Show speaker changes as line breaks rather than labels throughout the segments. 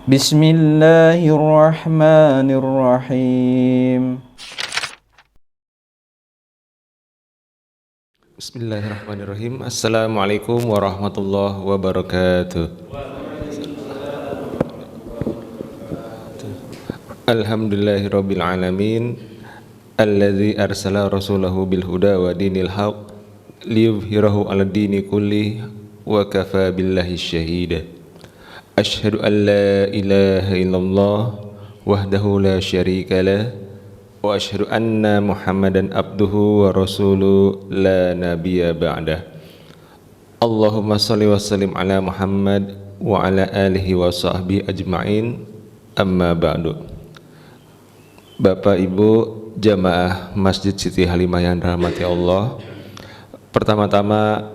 Bismillahirrahmanirrahim.
Bismillahirrahmanirrahim. Assalamualaikum warahmatullahi wabarakatuh. Alhamdulillahirabbil alamin alladzi arsala rasulahu bil huda wa dinil haq liyuzhirahu 'ala dini kulli wa kafa billahi syahida. Asyhadu an la ilaha illallah wahdahu la syarika lah wa asyhadu anna Muhammadan abduhu wa rasuluhu la nabiyya ba'dah. Allahumma shalli wa sallim ala Muhammad wa ala alihi wa sahbihi ajma'in. Amma ba'du. Bapak Ibu jamaah Masjid Siti Halimah yang dirahmati Allah, pertama-tama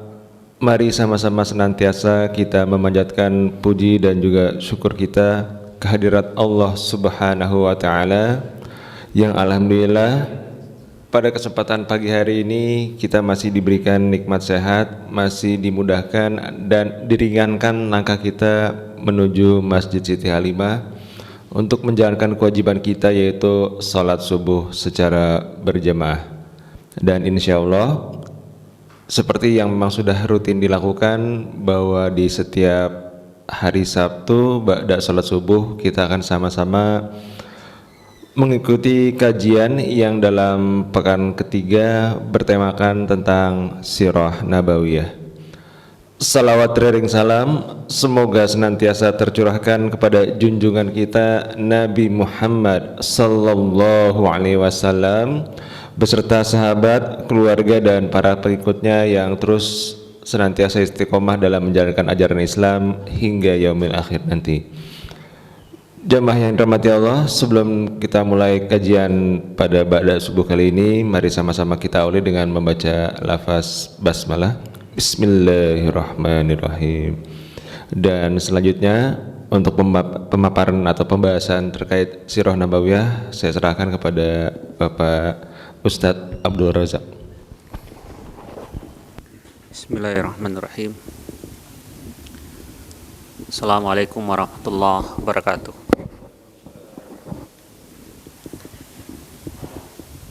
mari sama-sama senantiasa kita memanjatkan puji dan juga syukur kita kehadirat Allah Subhanahu wa taala yang alhamdulillah pada kesempatan pagi hari ini kita masih diberikan nikmat sehat, masih dimudahkan dan diringankan langkah kita menuju Masjid Siti Halimah untuk menjalankan kewajiban kita, yaitu sholat subuh secara berjamaah. Dan insya Allah seperti yang memang sudah rutin dilakukan, bahwa di setiap hari Sabtu ba'da sholat subuh kita akan sama-sama mengikuti kajian yang dalam pekan ketiga bertemakan tentang Sirah Nabawiyah. Salawat dering salam semoga senantiasa tercurahkan kepada junjungan kita Nabi Muhammad sallallahu alaihi wasallam beserta sahabat, keluarga dan para pengikutnya yang terus senantiasa istiqomah dalam menjalankan ajaran Islam hingga yaumil akhir nanti. Jamaah yang dirahmati Allah, sebelum kita mulai kajian pada ba'da subuh kali ini, mari sama-sama kita awali dengan membaca lafaz basmalah. Bismillahirrahmanirrahim. Dan selanjutnya untuk pemaparan atau pembahasan terkait Sirah Nabawiyah saya serahkan kepada Bapak Ustadz Abdul Razak.
Bismillahirrahmanirrahim. Assalamualaikum warahmatullahi wabarakatuh.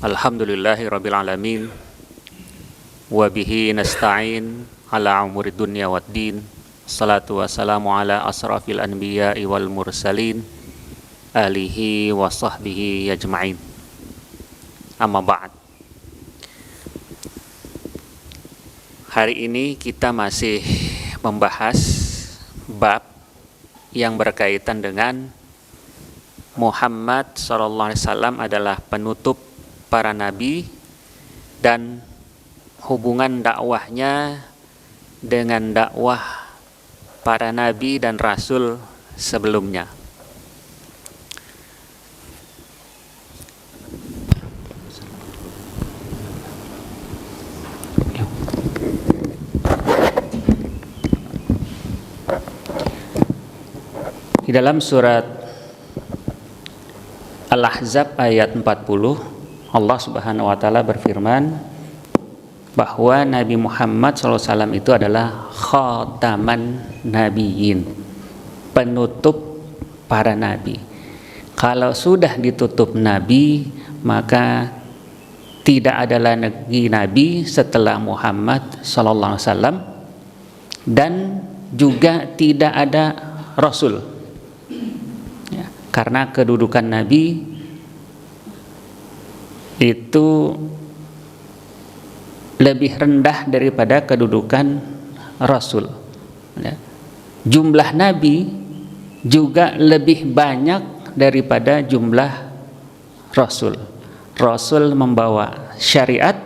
Alhamdulillahirabbil alamin wa bihi nasta'in ala umuri dunya waddin. Salatu wassalamu ala asrafil anbiya'i wal mursalin alihi wa sahbihi ajma'in. Amma ba'd. Hari ini kita masih membahas bab yang berkaitan dengan Muhammad SAW adalah penutup para nabi dan hubungan dakwahnya dengan dakwah para nabi dan rasul sebelumnya. Di dalam surat Al-Ahzab ayat 40, Allah Subhanahu wa taala berfirman bahwa Nabi Muhammad SAW itu adalah khataman nabiyyin, penutup para nabi. Kalau sudah ditutup nabi, maka tidak ada lagi nabi setelah Muhammad SAW, dan juga tidak ada rasul. Ya, karena kedudukan nabi itu lebih rendah daripada kedudukan rasul. Ya. Jumlah nabi juga lebih banyak daripada jumlah rasul. Rasul membawa syariat,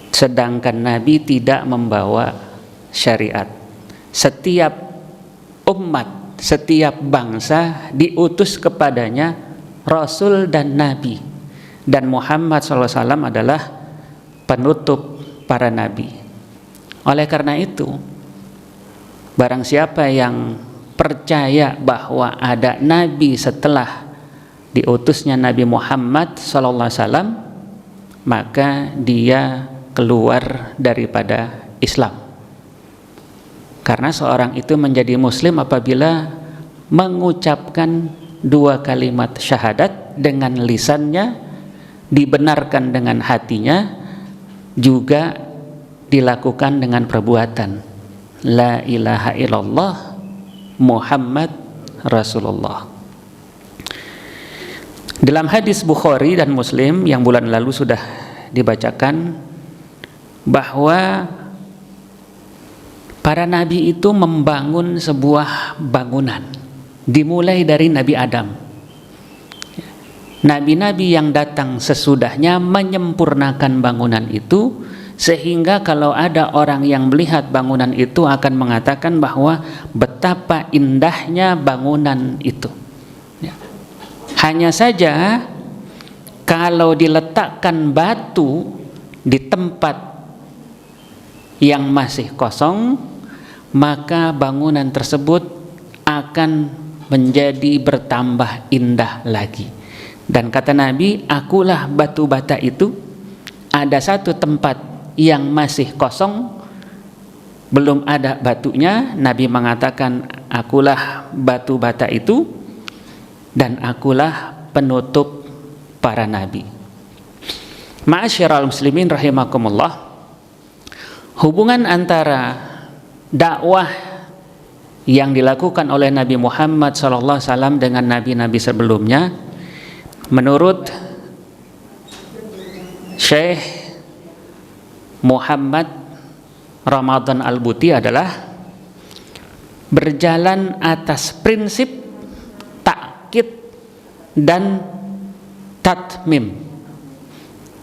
sedangkan nabi tidak membawa syariat. Setiap umat, setiap bangsa diutus kepadanya rasul dan nabi. Dan Muhammad SAW adalah penutup para nabi. Oleh karena itu, barang siapa yang percaya bahwa ada nabi setelah diutusnya Nabi Muhammad SAW, maka dia keluar daripada Islam. Karena seorang itu menjadi muslim apabila mengucapkan 2 kalimat syahadat dengan lisannya, dibenarkan dengan hatinya, juga dilakukan dengan perbuatan la ilaha illallah Muhammad Rasulullah. Dalam hadis Bukhari dan Muslim yang bulan lalu sudah dibacakan, bahwa para nabi itu membangun sebuah bangunan, dimulai dari Nabi Adam. Nabi-nabi yang datang sesudahnya menyempurnakan bangunan itu, sehingga kalau ada orang yang melihat bangunan itu akan mengatakan bahwa betapa indahnya bangunan itu. Hanya saja kalau diletakkan batu di tempat yang masih kosong, maka bangunan tersebut akan menjadi bertambah indah lagi. Dan kata Nabi, akulah batu bata itu. Ada satu tempat yang masih kosong, belum ada batunya, Nabi mengatakan, akulah batu bata itu, dan akulah penutup para nabi. Ma'asyiral muslimin rahimakumullah, hubungan antara dakwah yang dilakukan oleh Nabi Muhammad SAW dengan nabi-nabi sebelumnya, menurut Syekh Muhammad Ramadan Al-Buti adalah berjalan atas prinsip takkid dan tatmim.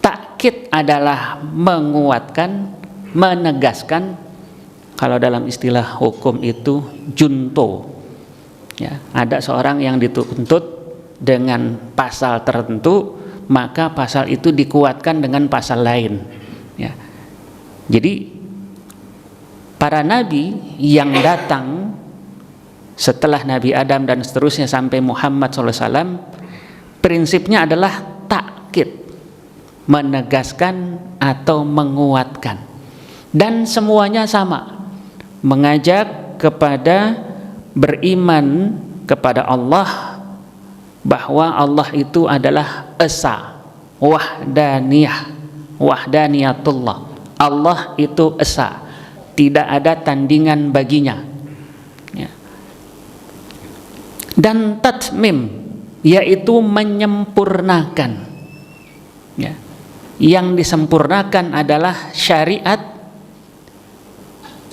Takkid adalah menguatkan, menegaskan. Kalau dalam istilah hukum itu junto. Ya, ada seorang yang dituntut dengan pasal tertentu, maka pasal itu dikuatkan dengan pasal lain. Ya. Jadi para nabi yang datang setelah Nabi Adam dan seterusnya sampai Muhammad SAW, prinsipnya adalah takkid, menegaskan atau menguatkan, dan semuanya sama, mengajak kepada beriman kepada Allah, bahwa Allah itu adalah esa, wahdaniyatullah. Allah itu esa, tidak ada tandingan baginya. Ya. Dan tatmim, yaitu menyempurnakan. Ya. Yang disempurnakan adalah syariat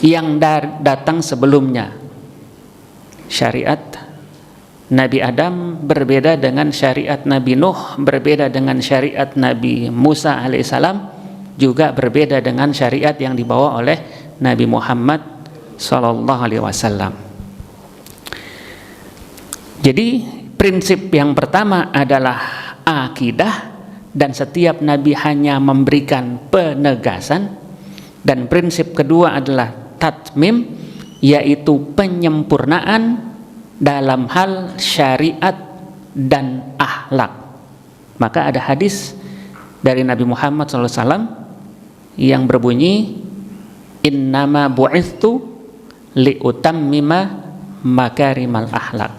yang datang sebelumnya. Syariat Nabi Adam berbeda dengan syariat Nabi Nuh, berbeda dengan syariat Nabi Musa alaihissalam, juga berbeda dengan syariat yang dibawa oleh Nabi Muhammad sallallahu alaihi wasallam. Jadi prinsip yang pertama adalah akidah, dan setiap nabi hanya memberikan penegasan. Dan prinsip kedua adalah tatmim, yaitu penyempurnaan dalam hal syariat dan akhlak. Maka ada hadis dari Nabi Muhammad SAW yang berbunyi, innama bu'ithtu liutammima makarimal akhlak.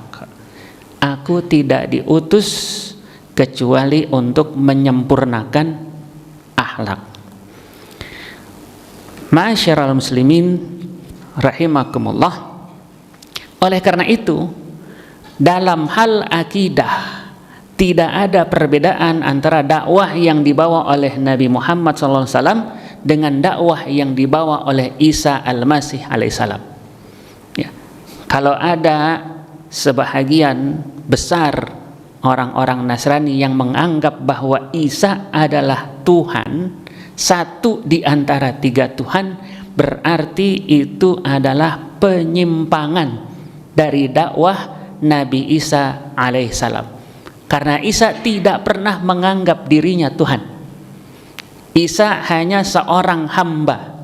Aku tidak diutus kecuali untuk menyempurnakan akhlak. Ma'asyiral muslimin rahimakumullah, oleh karena itu dalam hal akidah tidak ada perbedaan antara dakwah yang dibawa oleh Nabi Muhammad SAW dengan dakwah yang dibawa oleh Isa Al-Masih alaihissalam. Ya. Kalau ada sebahagian besar orang-orang Nasrani yang menganggap bahwa Isa adalah Tuhan, satu di antara 3 Tuhan, berarti itu adalah penyimpangan dari dakwah Nabi Isa alaihissalam. Karena Isa tidak pernah menganggap dirinya Tuhan. Isa hanya seorang hamba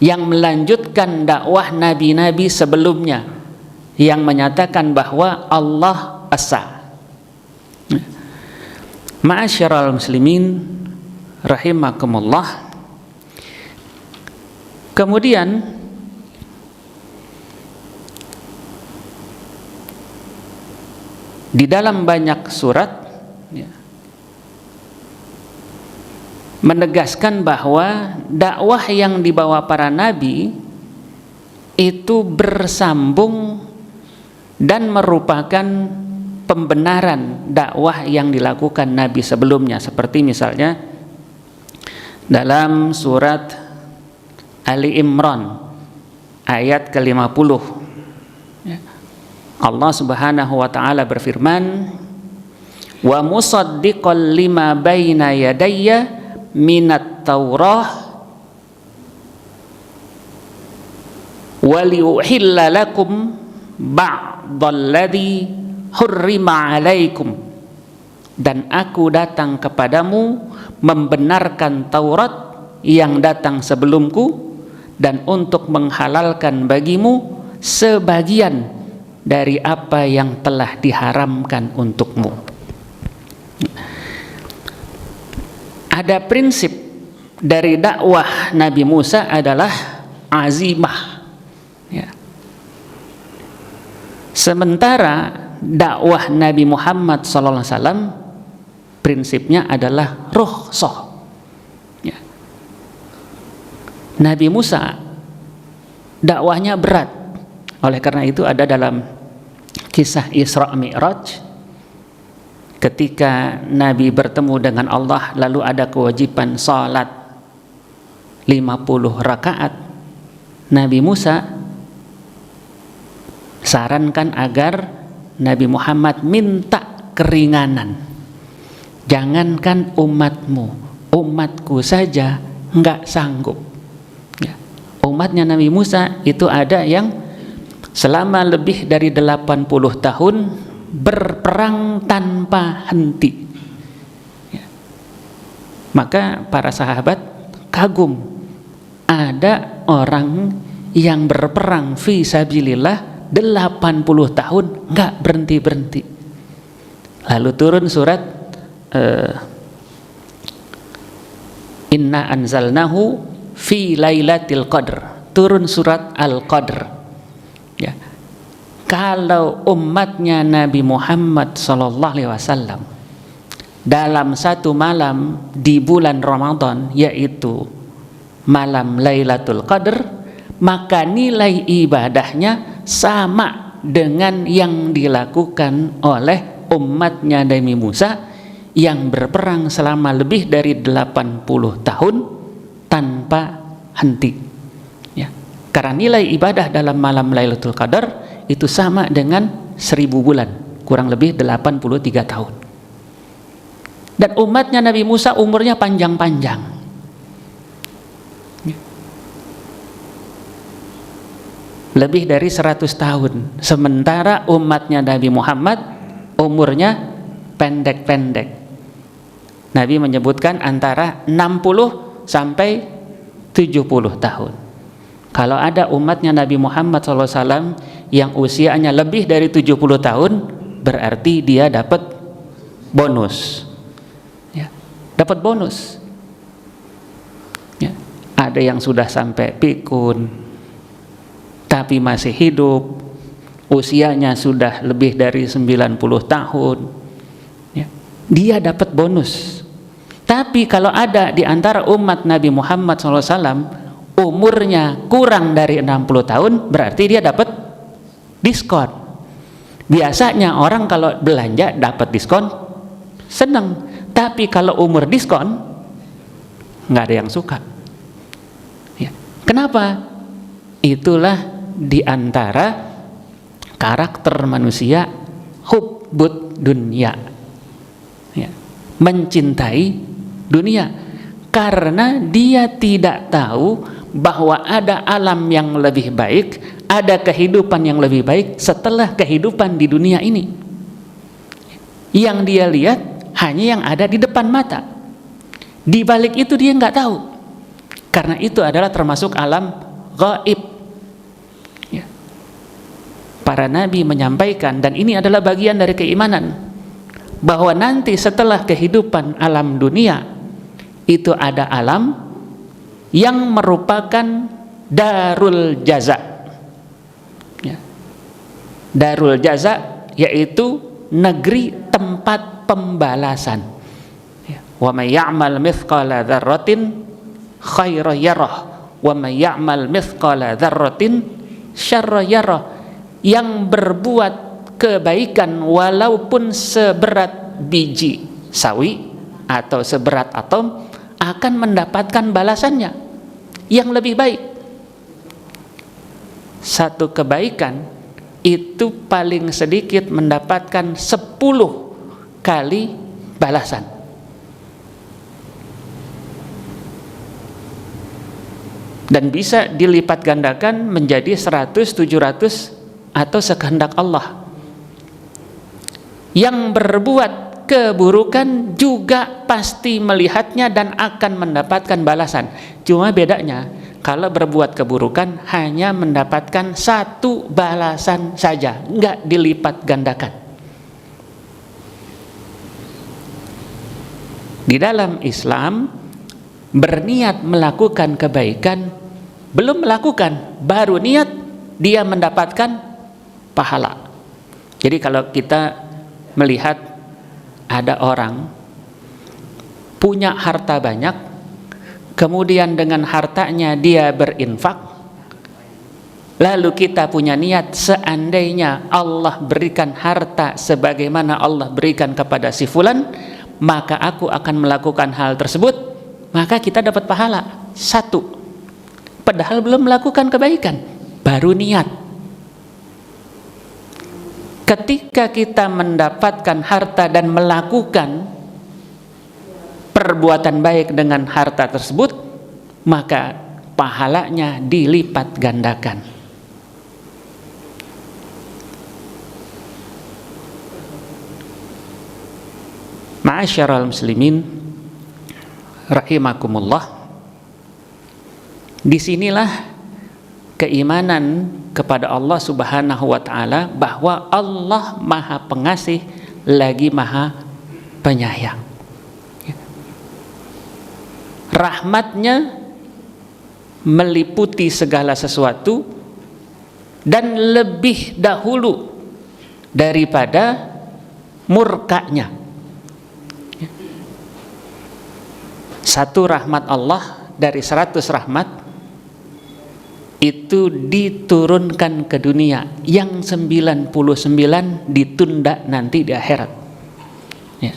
yang melanjutkan dakwah nabi-nabi sebelumnya yang menyatakan bahwa Allah esa. Ma'asyiral muslimin rahimakumullah. Kemudian di dalam banyak surat ya, menegaskan bahwa dakwah yang dibawa para nabi itu bersambung dan merupakan pembenaran dakwah yang dilakukan nabi sebelumnya, seperti misalnya dalam surat Ali Imran ayat ke-50 ya, Allah Subhanahu wa taala berfirman, wa musaddiqal lima baina yadayya minat taurah wa liuhilla lakum ba'dalladzi hurrima alaikum, dan aku datang kepadamu membenarkan Taurat yang datang sebelumku dan untuk menghalalkan bagimu sebagian dari apa yang telah diharamkan untukmu. Ada prinsip dari dakwah Nabi Musa adalah azimah ya. Sementara dakwah Nabi Muhammad SAW prinsipnya adalah rukhsah ya. Nabi Musa dakwahnya berat, oleh karena itu ada dalam kisah Isra Mi'raj, ketika Nabi bertemu dengan Allah lalu ada kewajiban salat 50 rakaat, Nabi Musa sarankan agar Nabi Muhammad minta keringanan. Jangankan umatmu, umatku saja nggak sanggup ya. Umatnya Nabi Musa itu ada yang selama lebih dari 80 tahun berperang tanpa henti ya. Maka para sahabat kagum, ada orang yang berperang fi sabilillah 80 tahun nggak berhenti-berhenti. Lalu turun surat Inna anzalnahu fi lailatul qadr, turun surat Al-Qadr ya. Kalau umatnya Nabi Muhammad SAW dalam satu malam di bulan Ramadan, yaitu malam Lailatul Qadr, maka nilai ibadahnya sama dengan yang dilakukan oleh umatnya Nabi Musa yang berperang selama lebih dari 80 tahun tanpa henti ya. Karena nilai ibadah dalam malam Lailatul Qadar itu sama dengan 1000 bulan, kurang lebih 83 tahun. Dan umatnya Nabi Musa umurnya panjang-panjang ya. Lebih dari 100 tahun. Sementara umatnya Nabi Muhammad umurnya pendek-pendek. Nabi menyebutkan antara 60 sampai 70 tahun. Kalau ada umatnya Nabi Muhammad SAW yang usianya lebih dari 70 tahun, berarti dia dapat bonus ya. Dapat bonus ya. Ada yang sudah sampai pikun tapi masih hidup, usianya sudah lebih dari 90 tahun ya. Dia dapat bonus. Tapi kalau ada di antara umat Nabi Muhammad SAW umurnya kurang dari 60 tahun, berarti dia dapat diskon. Biasanya orang kalau belanja dapat diskon senang, tapi kalau umur diskon nggak ada yang suka ya. Kenapa? Itulah di antara karakter manusia, hubbud dunya ya, mencintai dunia, karena dia tidak tahu bahwa ada alam yang lebih baik, ada kehidupan yang lebih baik setelah kehidupan di dunia ini. Yang dia lihat hanya yang ada di depan mata, di balik itu dia nggak tahu, karena itu adalah termasuk alam gaib ya. Para nabi menyampaikan, dan ini adalah bagian dari keimanan, bahwa nanti setelah kehidupan alam dunia itu ada alam yang merupakan darul jaza ya. Darul jaza yaitu negeri tempat pembalasan. Wa may ya'mal mithqala dzarratin khairan yarah wa may ya'mal mithqala dzarratin syarran yarah. Yang berbuat kebaikan walaupun seberat biji sawi atau seberat atom akan mendapatkan balasannya yang lebih baik. Satu kebaikan itu paling sedikit mendapatkan 10 kali balasan. Dan bisa dilipat gandakan menjadi 100, 700 atau sekehendak Allah. Yang berbuat keburukan juga pasti melihatnya dan akan mendapatkan balasan. Cuma bedanya, kalau berbuat keburukan hanya mendapatkan 1 balasan saja, enggak dilipat gandakan. Di dalam Islam, berniat melakukan kebaikan, belum melakukan, baru niat, dia mendapatkan pahala. Jadi kalau kita melihat ada orang punya harta banyak, kemudian dengan hartanya dia berinfak, lalu kita punya niat, seandainya Allah berikan harta sebagaimana Allah berikan kepada si fulan, maka aku akan melakukan hal tersebut, maka kita dapat pahala 1. Padahal belum melakukan kebaikan, baru niat. Ketika kita mendapatkan harta dan melakukan perbuatan baik dengan harta tersebut, maka pahalanya dilipat gandakan. Ma'asyiral muslimin rahimakumullah, disinilah keimanan kepada Allah Subhanahu wa ta'ala bahwa Allah Maha Pengasih lagi Maha Penyayang. Rahmatnya meliputi segala sesuatu dan lebih dahulu daripada murkanya. Satu rahmat Allah dari 100 rahmat itu diturunkan ke dunia, yang 99 ditunda nanti di akhirat. Ya.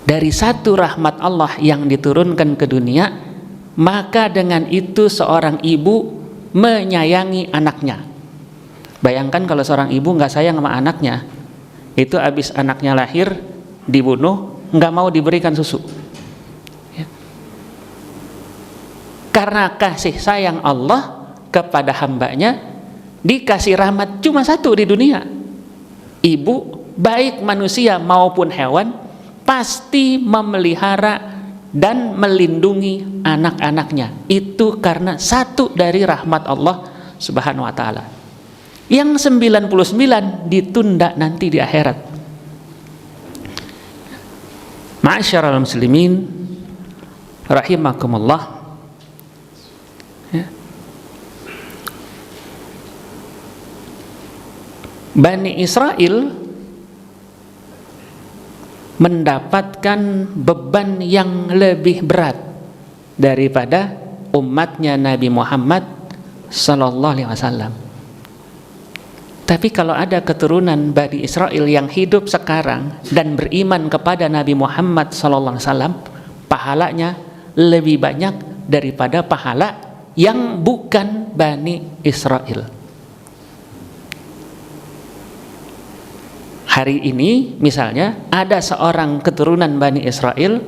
Dari 1 rahmat Allah yang diturunkan ke dunia, maka dengan itu seorang ibu menyayangi anaknya. Bayangkan kalau seorang ibu nggak sayang sama anaknya, itu habis anaknya lahir dibunuh, nggak mau diberikan susu. Ya. Karena kasih sayang Allah kepada hambanya, dikasih rahmat cuma 1 di dunia. Ibu, baik manusia maupun hewan, pasti memelihara dan melindungi anak-anaknya. Itu karena 1 dari rahmat Allah Subhanahu wa ta'ala. Yang 99 ditunda nanti di akhirat. Ma'asyiral muslimin rahimakumullah, ya. Bani Israel mendapatkan beban yang lebih berat daripada umatnya Nabi Muhammad sallallahu alaihi wasallam. Tapi kalau ada keturunan Bani Israel yang hidup sekarang dan beriman kepada Nabi Muhammad sallallahu alaihi wasallam, pahalanya lebih banyak daripada pahala yang bukan Bani Israel. Hari ini misalnya ada seorang keturunan Bani Israel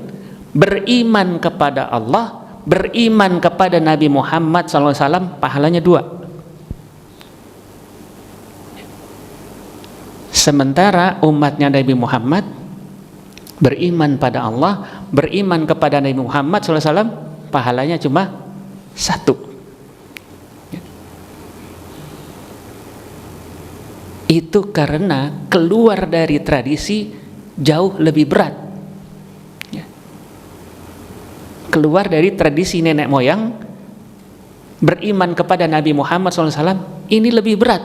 beriman kepada Allah, beriman kepada Nabi Muhammad SAW, pahalanya 2. Sementara umatnya Nabi Muhammad beriman pada Allah, beriman kepada Nabi Muhammad SAW, pahalanya cuma 1. Itu karena keluar dari tradisi jauh lebih berat. Keluar dari tradisi nenek moyang, beriman kepada Nabi Muhammad SAW, ini lebih berat.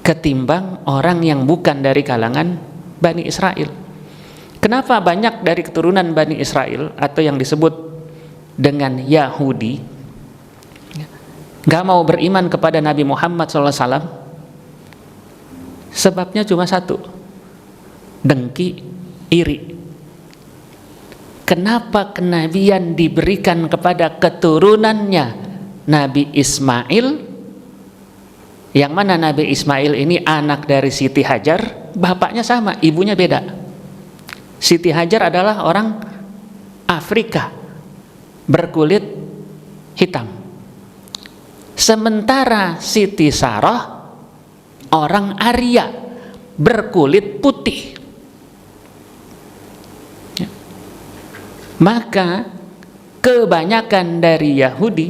ketimbang orang yang bukan dari kalangan Bani Israel. Kenapa banyak dari keturunan Bani Israel atau yang disebut dengan Yahudi gak mau beriman kepada Nabi Muhammad SAW? Sebabnya cuma satu, dengki, iri. Kenapa kenabian diberikan kepada keturunannya Nabi Ismail, yang mana Nabi Ismail ini anak dari Siti Hajar, bapaknya sama, ibunya beda. Siti Hajar adalah orang Afrika, berkulit hitam. Sementara Siti Sarah orang Arya, berkulit putih. Ya. Maka kebanyakan dari Yahudi,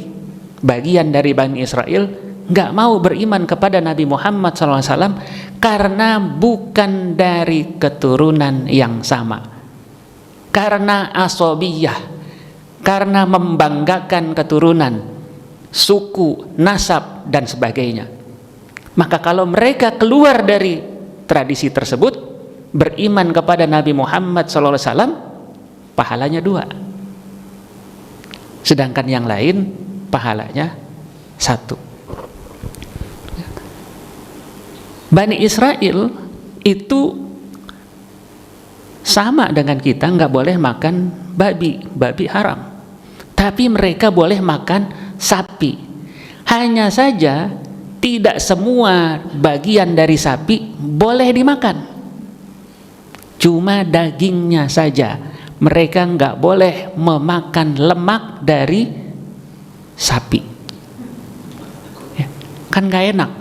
bagian dari Bani Israel, nggak mau beriman kepada Nabi Muhammad SAW karena bukan dari keturunan yang sama, karena asobiyah, karena membanggakan keturunan, suku, nasab, dan sebagainya. Maka kalau mereka keluar dari tradisi tersebut, beriman kepada Nabi Muhammad SAW, pahalanya 2, sedangkan yang lain pahalanya 1. Bani Israel itu sama dengan kita, nggak boleh makan babi haram, tapi mereka boleh makan sapi. Hanya saja tidak semua bagian dari sapi boleh dimakan, cuma dagingnya saja. Mereka nggak boleh memakan lemak dari sapi, ya, kan nggak enak.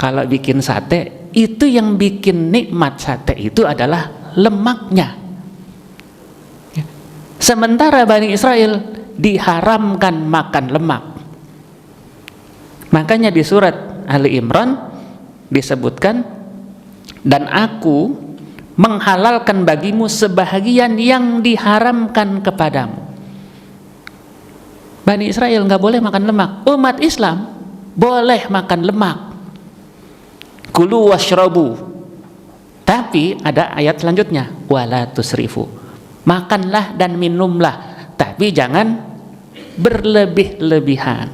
Kalau bikin sate, itu yang bikin nikmat sate itu adalah lemaknya. Sementara Bani Israel diharamkan makan lemak. Makanya di surat Ali Imran disebutkan, dan aku menghalalkan bagimu sebahagian yang diharamkan kepadamu. Bani Israel nggak boleh makan lemak. Umat Islam boleh makan lemak. Kulu washrabu. Tapi ada ayat selanjutnya, wala tusrifu. Makanlah dan minumlah, tapi jangan berlebih-lebihan.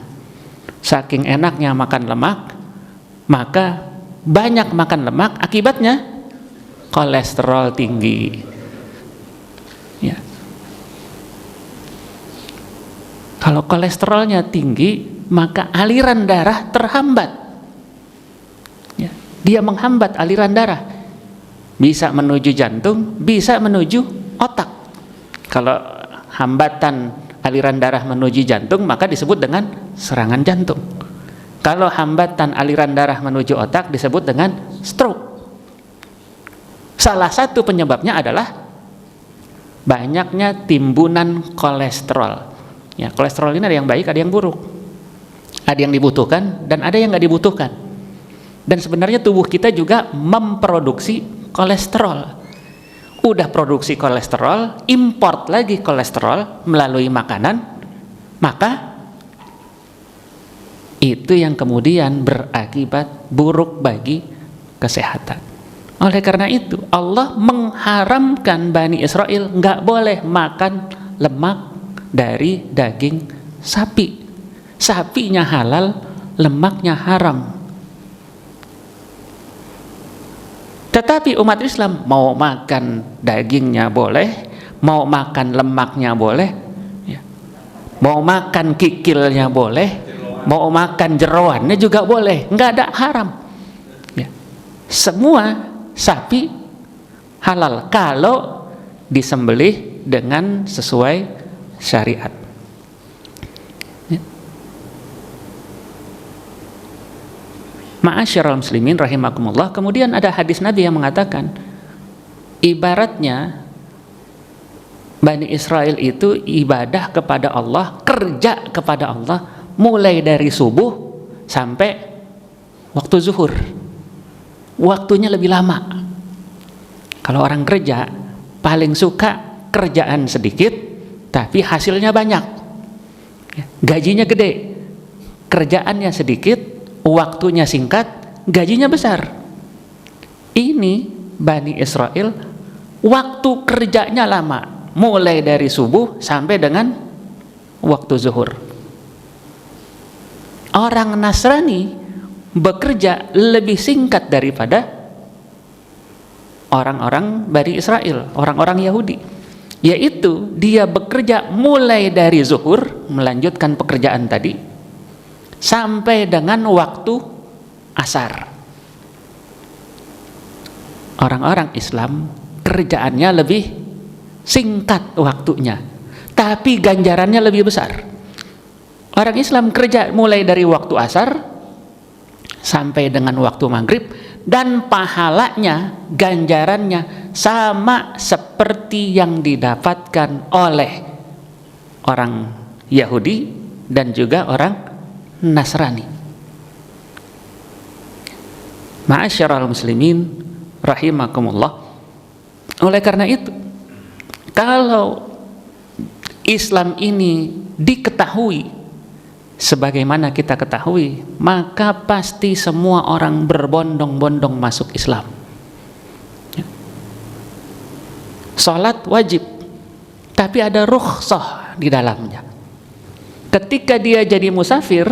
Saking enaknya makan lemak, maka banyak makan lemak, akibatnya kolesterol tinggi. Ya. Kalau kolesterolnya tinggi, maka aliran darah terhambat. Dia menghambat aliran darah, bisa menuju jantung, bisa menuju otak. Kalau hambatan aliran darah menuju jantung, maka disebut dengan serangan jantung. Kalau hambatan aliran darah menuju otak, disebut dengan stroke. Salah satu penyebabnya adalah banyaknya timbunan kolesterol. Ya, kolesterol ini ada yang baik, ada yang buruk, ada yang dibutuhkan dan ada yang nggak dibutuhkan. Dan sebenarnya tubuh kita juga memproduksi kolesterol. Udah produksi kolesterol, import lagi kolesterol melalui makanan, maka itu yang kemudian berakibat buruk bagi kesehatan. Oleh karena itu Allah mengharamkan Bani Israel nggak boleh makan lemak dari daging sapi. Sapinya halal, lemaknya haram. Tetapi umat Islam mau makan dagingnya boleh, mau makan lemaknya boleh, ya. Mau makan kikilnya boleh, mau makan jeroannya juga boleh, nggak ada haram. Ya. Semua sapi halal kalau disembelih dengan sesuai syariat. Ya. Ma'asyiral muslimin rahimakumullah. Kemudian ada hadis Nabi yang mengatakan, ibaratnya Bani Israel itu ibadah kepada Allah, kerja kepada Allah mulai dari subuh sampai waktu zuhur. Waktunya lebih lama. Kalau orang kerja paling suka kerjaan sedikit tapi hasilnya banyak, gajinya gede, kerjaannya sedikit, waktunya singkat, gajinya besar. Ini Bani Israel waktu kerjanya lama, mulai dari subuh sampai dengan waktu zuhur. Orang Nasrani bekerja lebih singkat daripada orang-orang Bani Israel, orang-orang Yahudi, yaitu dia bekerja mulai dari zuhur, melanjutkan pekerjaan tadi, sampai dengan waktu asar. Orang-orang Islam kerjaannya lebih singkat waktunya, tapi ganjarannya lebih besar. Orang Islam kerja mulai dari waktu asar sampai dengan waktu maghrib, dan pahalanya, ganjarannya sama seperti yang didapatkan oleh orang Yahudi dan juga orang Nasrani. Ma'asyiral muslimin rahimakumullah. Oleh karena itu, kalau Islam ini diketahui sebagaimana kita ketahui, maka pasti semua orang berbondong-bondong masuk Islam. Salat wajib, tapi ada rukhsah di dalamnya. Ketika dia jadi musafir,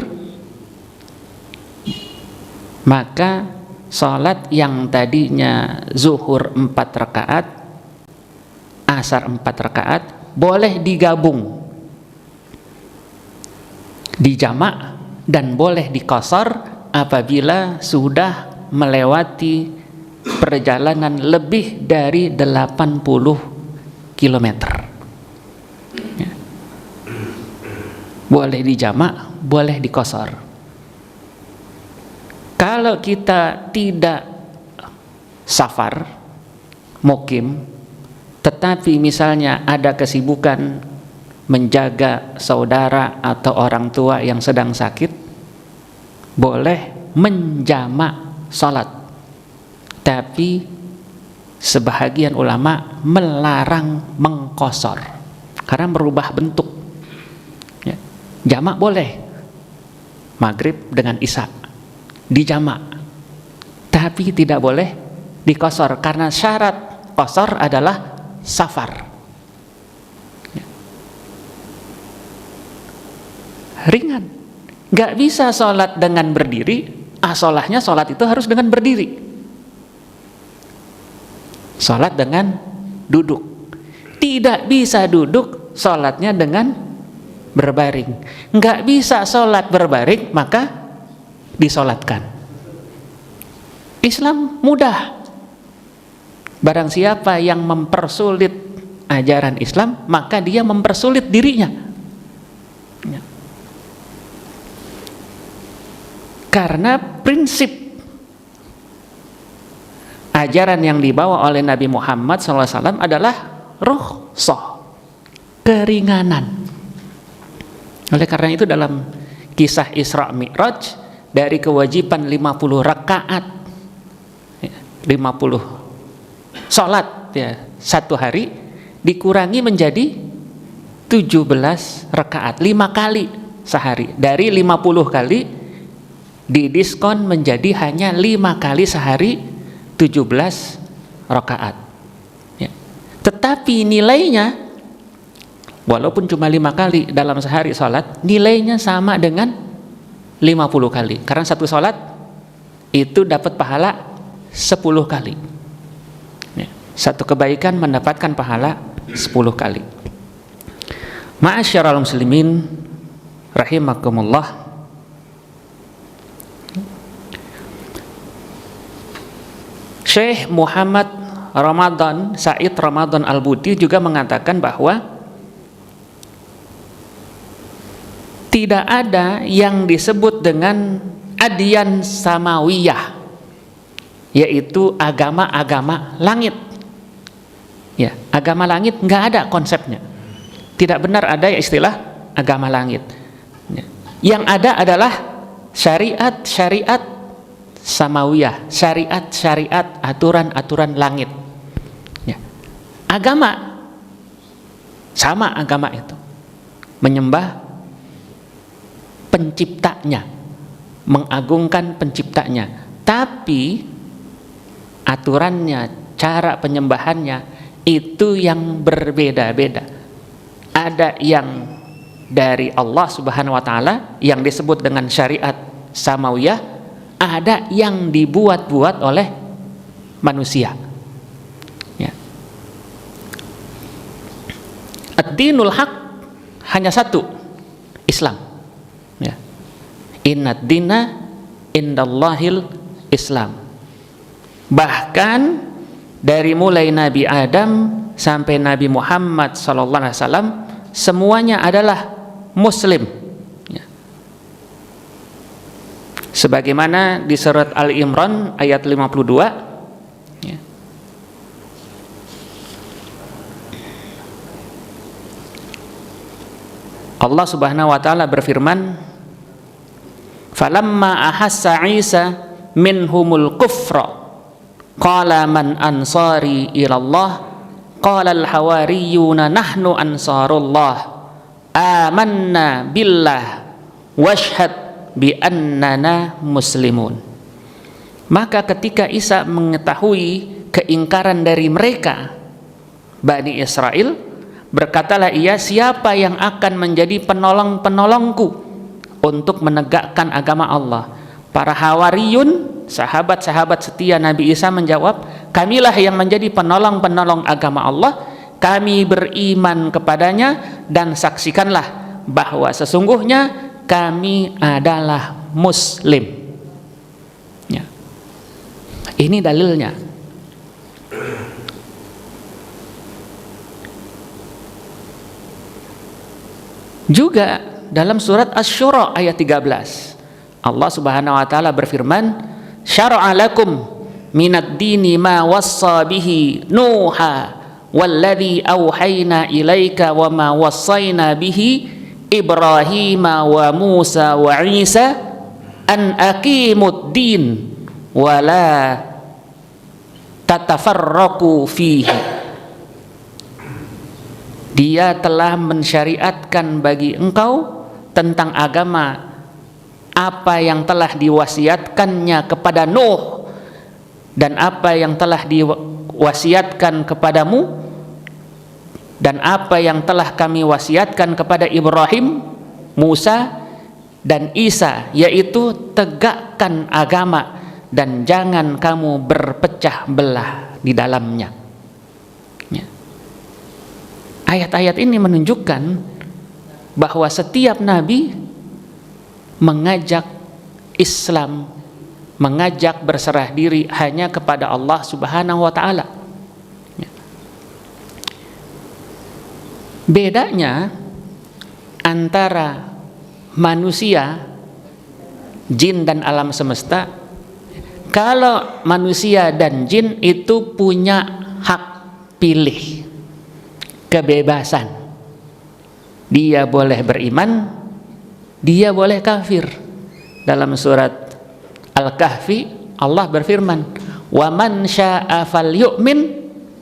maka salat yang tadinya zuhur 4 rakaat, asar 4 rakaat, boleh digabung, dijamak, dan boleh dikosor apabila sudah melewati perjalanan lebih dari 80 km. Ya. Boleh dijamak, boleh dikosor. Kalau kita tidak safar, mukim, tetapi misalnya ada kesibukan menjaga saudara atau orang tua yang sedang sakit, boleh menjamak salat. Tapi sebahagian ulama melarang mengqasar karena merubah bentuk. Ya. Jamak boleh, maghrib dengan isya dijamak, tapi tidak boleh diqasar karena syarat qasar adalah safar. Ringan, nggak bisa sholat dengan berdiri. Asolahnya sholat itu harus dengan berdiri. Sholat dengan duduk, tidak bisa duduk sholatnya dengan berbaring. Nggak bisa sholat berbaring, maka disolatkan. Islam mudah. Barang siapa yang mempersulit ajaran Islam, maka dia mempersulit dirinya. Karena prinsip ajaran yang dibawa oleh Nabi Muhammad SAW adalah rukhsah, keringanan. Oleh karena itu dalam kisah Isra Mi'raj, dari kewajiban 50 rakaat, 50 sholat ya, satu hari, dikurangi menjadi 17 rakaat, 5 kali sehari. Dari 50 kali didiskon menjadi hanya 5 kali sehari, 17 rakaat. Ya. Tetapi nilainya, walaupun cuma 5 kali dalam sehari sholat, nilainya sama dengan 50 kali. Karena satu sholat itu dapat pahala 10 kali. Ya. Satu kebaikan mendapatkan pahala 10 kali. Ma'asyiral muslimin rahimakumullah. Syekh Muhammad Ramadan Said Ramadan Al-Buti juga mengatakan bahwa tidak ada yang disebut dengan adyan samawiyah, yaitu agama-agama langit. Ya, agama langit nggak ada konsepnya. Tidak benar ada istilah agama langit. Ya. Yang ada adalah syariat-syariat samawiyah, syariat-syariat, aturan-aturan langit. Ya. Agama sama, agama itu menyembah penciptanya, mengagungkan penciptanya, Tapi aturannya, cara penyembahannya itu yang berbeda-beda. Ada yang dari Allah Subhanahu wa taala yang disebut dengan syariat samawiyah, ada yang dibuat-buat oleh manusia. Ya. Ad-dinul haq hanya satu, Islam. Ya. Innad dina indallahil Islam. Bahkan dari mulai Nabi Adam sampai Nabi Muhammad SAW semuanya adalah Muslim. Ya. Sebagaimana di surat Ali Imran ayat 52, ya. Allah Subhanahu wa taala berfirman, "Falamma ahassa Isa minhumul kufra qala man ansari ilallah qala al hawariyuna nahnu ansarullah amanna billah washhad bi annana muslimun." Maka ketika Isa mengetahui keingkaran dari mereka Bani Israel, berkatalah ia, siapa yang akan menjadi penolong-penolongku untuk menegakkan agama Allah? Para Hawariyun, sahabat-sahabat setia Nabi Isa menjawab, kamilah yang menjadi penolong-penolong agama Allah, kami beriman kepadanya dan saksikanlah bahwa sesungguhnya kami adalah Muslim. Ya. Ini dalilnya. Juga dalam surat Asy-Syura ayat 13, Allah Subhanahu wa taala berfirman, syara'a lakum minad dini ma wassa bihi Nuha walladzi auhayna ilaika wa ma wassayna bihi Ibrahima wa Musa wa Isa an aqimud din wa la tatafarraqu fihi. Dia telah mensyariatkan bagi engkau tentang agama apa yang telah diwasiatkannya kepada Nuh dan apa yang telah diwasiatkan kepadamu dan apa yang telah kami wasiatkan kepada Ibrahim, Musa dan Isa, yaitu tegakkan agama dan jangan kamu berpecah belah di dalamnya. Ayat-ayat ini menunjukkan bahwa setiap nabi mengajak Islam, mengajak berserah diri hanya kepada Allah Subhanahu wa taala. Bedanya antara manusia, jin dan alam semesta, kalau manusia dan jin itu punya hak pilih, kebebasan. Dia boleh beriman, dia boleh kafir. Dalam surat Al-Kahfi Allah berfirman, "Wa man syaa'a falyu'min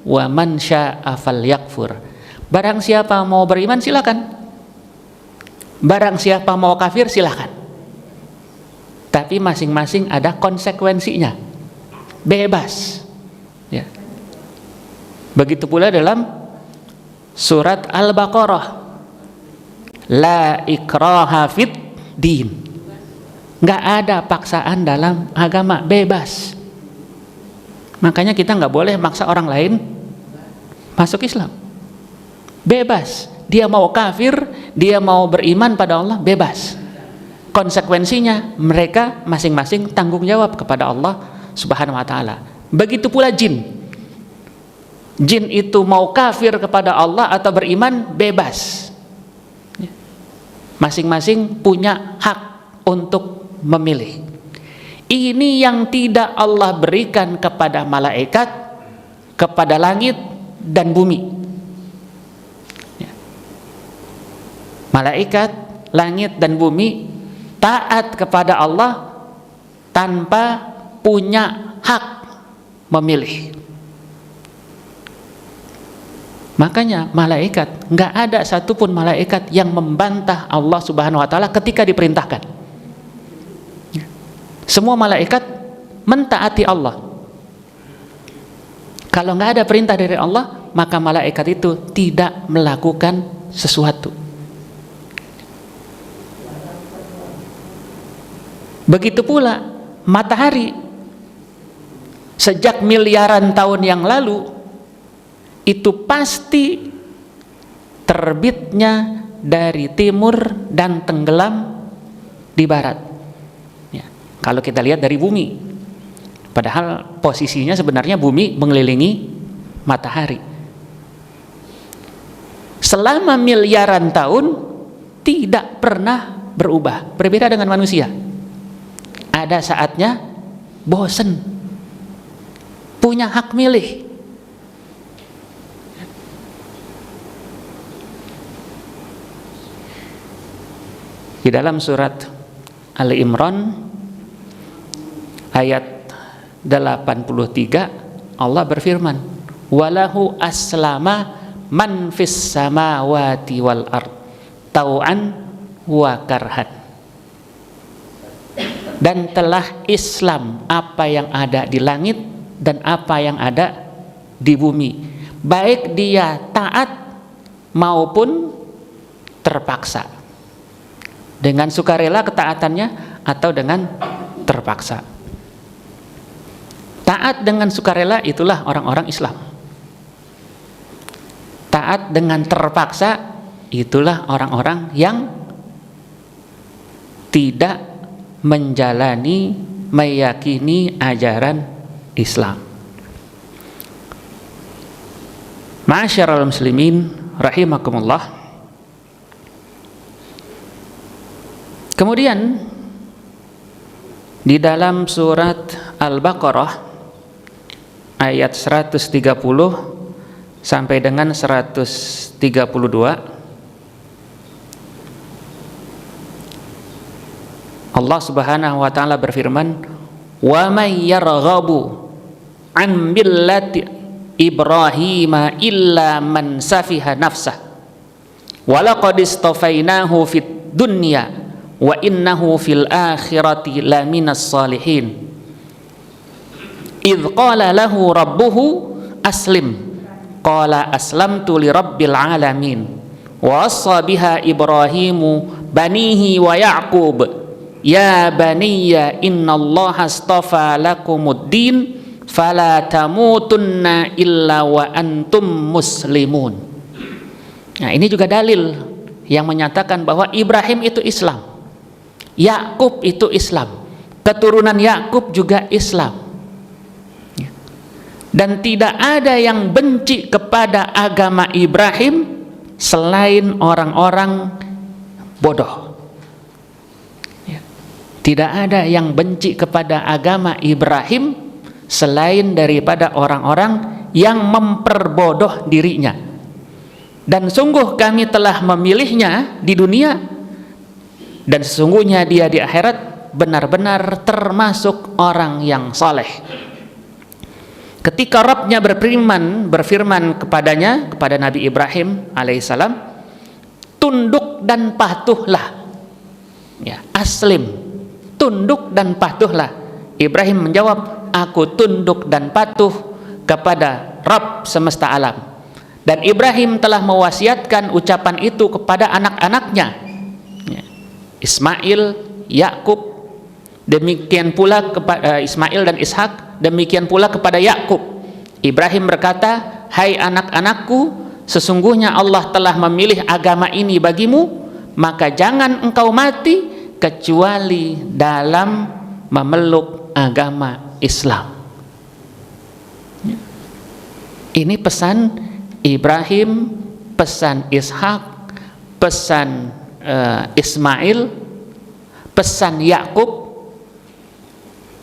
wa man syaa'a falyakfur." Barang siapa mau beriman silakan. Barang siapa mau kafir silakan. Tapi masing-masing ada konsekuensinya. Bebas. Ya. Begitu pula dalam surat Al-Baqarah, la ikraha fid din. Nggak ada paksaan dalam agama, bebas. Makanya kita nggak boleh maksa orang lain masuk Islam. Bebas. Dia mau kafir, dia mau beriman pada Allah, bebas. Konsekuensinya mereka masing-masing tanggung jawab kepada Allah Subhanahu wa taala. Begitu pula jin. Jin itu mau kafir kepada Allah atau beriman, bebas. Masing-masing punya hak untuk memilih. Ini yang tidak Allah berikan kepada malaikat, kepada langit dan bumi. Malaikat, langit dan bumi taat kepada Allah tanpa punya hak memilih. Makanya malaikat, nggak ada satupun malaikat yang membantah Allah Subhanahu wa taala ketika diperintahkan. Semua malaikat mentaati Allah. Kalau nggak ada perintah dari Allah, maka malaikat itu tidak melakukan sesuatu. Begitu pula matahari, sejak miliaran tahun yang lalu itu pasti terbitnya dari timur dan tenggelam di barat. Ya, kalau kita lihat dari bumi, padahal posisinya sebenarnya bumi mengelilingi matahari. Selama miliaran tahun tidak pernah berubah, berbeda dengan manusia. Ada saatnya bosen, punya hak milih. Di dalam surat Ali Imran ayat 83 Allah berfirman, walahu aslama man fis samawati wal ard tau'an wa karhan. Dan telah Islam apa yang ada di langit dan apa yang ada di bumi, baik dia taat maupun terpaksa, dengan sukarela ketaatannya atau dengan terpaksa. Taat dengan sukarela itulah orang-orang Islam. Taat dengan terpaksa itulah orang-orang yang tidak menjalani, meyakini ajaran Islam. Ma'asyiral muslimin rahimakumullah. Kemudian di dalam surat Al-Baqarah ayat 130 sampai dengan 132 Allah Subhanahu wa taala berfirman, "Wa may yarghabu an millati Ibrahim illa man safiha nafsah wa laqad istafainahu fid dunya wa innahu fil akhirati laminas salihin. Idz qala lahu rabbuhu aslim qala aslamtu lirabbil alamin wa wassa biha Ibrahimu banihi wa Ya'qub ya baniya innallaha astafa lakumuddin fala tamutunna illa wa antum muslimun." Nah, ini juga dalil yang menyatakan bahwa Ibrahim itu Islam, Yakub itu Islam, keturunan Yakub juga Islam, dan tidak ada yang benci kepada agama Ibrahim selain orang-orang bodoh. Tidak ada yang benci kepada agama Ibrahim selain daripada orang-orang yang memperbodoh dirinya. Dan sungguh kami telah memilihnya di dunia, dan sesungguhnya dia di akhirat benar-benar termasuk orang yang saleh. Ketika Rabbnya berfirman kepadanya, kepada Nabi Ibrahim alaihissalam, tunduk dan patuhlah, ya, aslim, tunduk dan patuhlah. Ibrahim menjawab, aku tunduk dan patuh kepada Rabb semesta alam. Dan Ibrahim telah mewasiatkan ucapan itu kepada anak-anaknya, Ismail, Yakub, demikian pula kepada Ismail dan Ishak, demikian pula kepada Yakub. Ibrahim berkata, hai anak-anakku, sesungguhnya Allah telah memilih agama ini bagimu, maka jangan engkau mati kecuali dalam memeluk agama Islam. Ini pesan Ibrahim, pesan Ishak, pesan Ismail, pesan Yakub,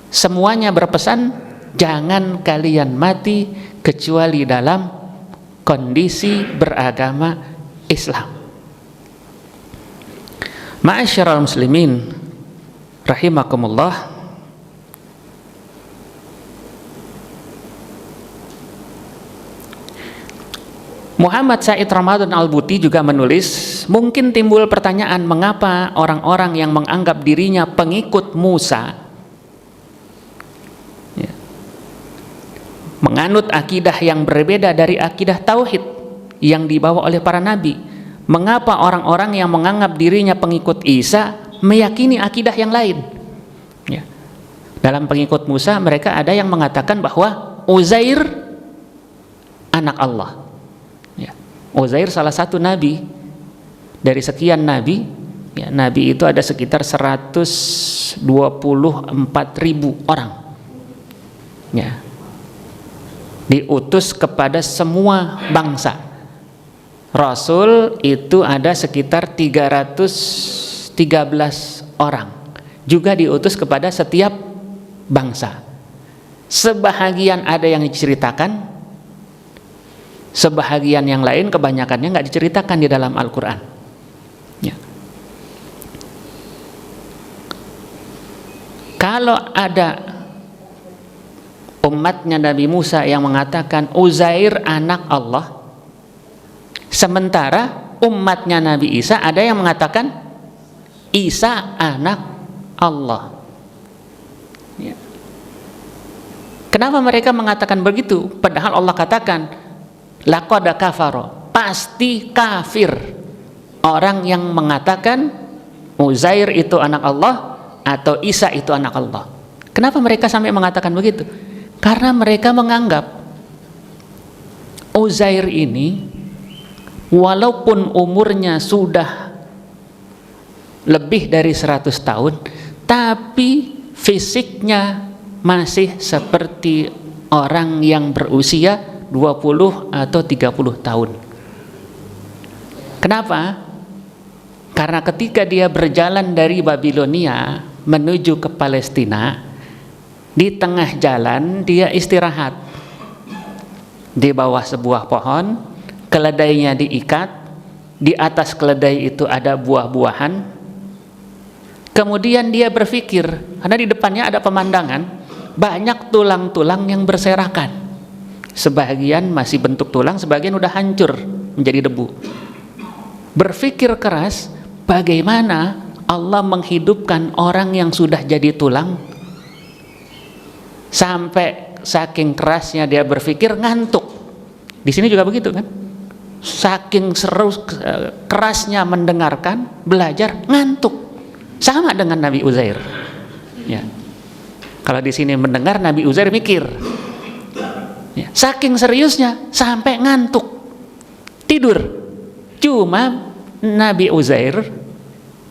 semuanya berpesan jangan kalian mati kecuali dalam kondisi beragama Islam. Ma'asyiral muslimin rahimakumullah. Muhammad Said Ramadan Al-Buti juga menulis, mungkin timbul pertanyaan mengapa orang-orang yang menganggap dirinya pengikut Musa menganut akidah yang berbeda dari akidah tauhid yang dibawa oleh para nabi. Mengapa orang-orang yang menganggap dirinya pengikut Isa meyakini akidah yang lain? Ya. Dalam pengikut Musa, mereka ada yang mengatakan bahwa Uzair anak Allah. Ya. Uzair salah satu nabi dari sekian nabi. Ya, nabi itu ada sekitar 124.000 orang. Ya. Diutus kepada semua bangsa. Rasul itu ada sekitar 313 orang, juga diutus kepada setiap bangsa. Sebahagian ada yang diceritakan, sebahagian yang lain kebanyakannya nggak diceritakan di dalam Al-Quran. Ya. Kalau ada umatnya Nabi Musa yang mengatakan Uzair anak Allah, sementara umatnya Nabi Isa ada yang mengatakan Isa anak Allah. Ya. Kenapa mereka mengatakan begitu? Padahal Allah katakan laqad kafara, pasti kafir orang yang mengatakan Uzair itu anak Allah atau Isa itu anak Allah. Kenapa mereka sampai mengatakan begitu? Karena mereka menganggap Uzair ini walaupun umurnya sudah lebih dari 100 tahun, tapi fisiknya masih seperti orang yang berusia 20 atau 30 tahun. Kenapa? Karena ketika dia berjalan dari Babilonia menuju ke Palestina, di tengah jalan dia istirahat di bawah sebuah pohon, keledainya diikat, di atas keledai itu ada buah-buahan. Kemudian dia berpikir, karena di depannya ada pemandangan banyak tulang-tulang yang berserakan, sebagian masih bentuk tulang, sebagian udah hancur menjadi debu. Berpikir keras, bagaimana Allah menghidupkan orang yang sudah jadi tulang. Sampai saking kerasnya dia berpikir ngantuk. Di sini juga begitu kan? Saking kerasnya mendengarkan, belajar, ngantuk. Sama dengan Nabi Uzair. Ya. Kalau di sini mendengar, Nabi Uzair mikir. Ya. Saking seriusnya sampai ngantuk, tidur. Cuma Nabi Uzair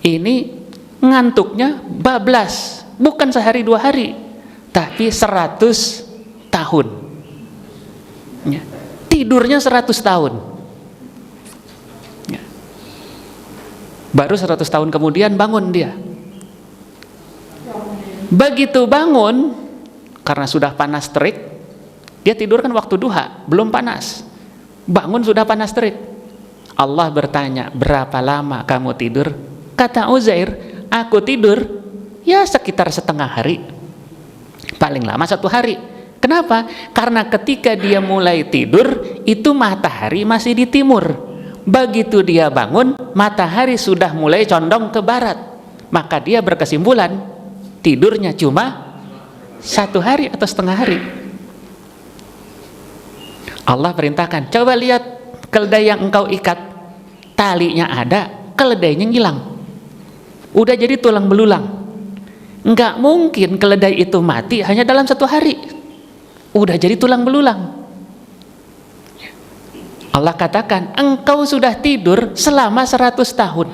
ini ngantuknya bablas, bukan sehari dua hari, tapi 100 tahun. Ya. Tidurnya 100 tahun. Ya. Baru 100 tahun kemudian bangun dia. Begitu bangun, karena sudah panas terik, dia tidur kan waktu duha, belum panas. Bangun sudah panas terik. Allah bertanya, berapa lama kamu tidur? Kata Uzair, aku tidur ya sekitar setengah hari, paling lama 1 hari. Kenapa? Karena ketika dia mulai tidur, itu matahari masih di timur. Begitu dia bangun, matahari sudah mulai condong ke barat. Maka dia berkesimpulan, tidurnya cuma 1 hari atau setengah hari. Allah perintahkan, coba lihat keledai yang engkau ikat, talinya ada, keledainya ngilang, udah jadi tulang belulang. Enggak mungkin keledai itu mati hanya dalam 1 hari, udah jadi tulang belulang. Allah katakan, engkau sudah tidur selama 100 tahun.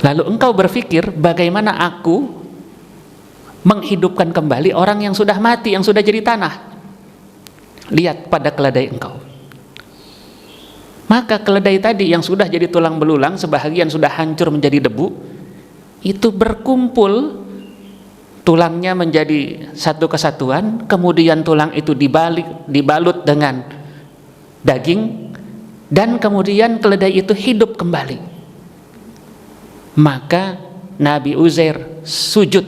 Lalu engkau berpikir, bagaimana aku menghidupkan kembali orang yang sudah mati, yang sudah jadi tanah? Lihat pada keledai engkau. Maka keledai tadi yang sudah jadi tulang belulang, sebahagian sudah hancur menjadi debu, itu berkumpul, tulangnya menjadi satu kesatuan, kemudian tulang itu dibalut dengan daging, dan kemudian keledai itu hidup kembali. Maka Nabi Uzair sujud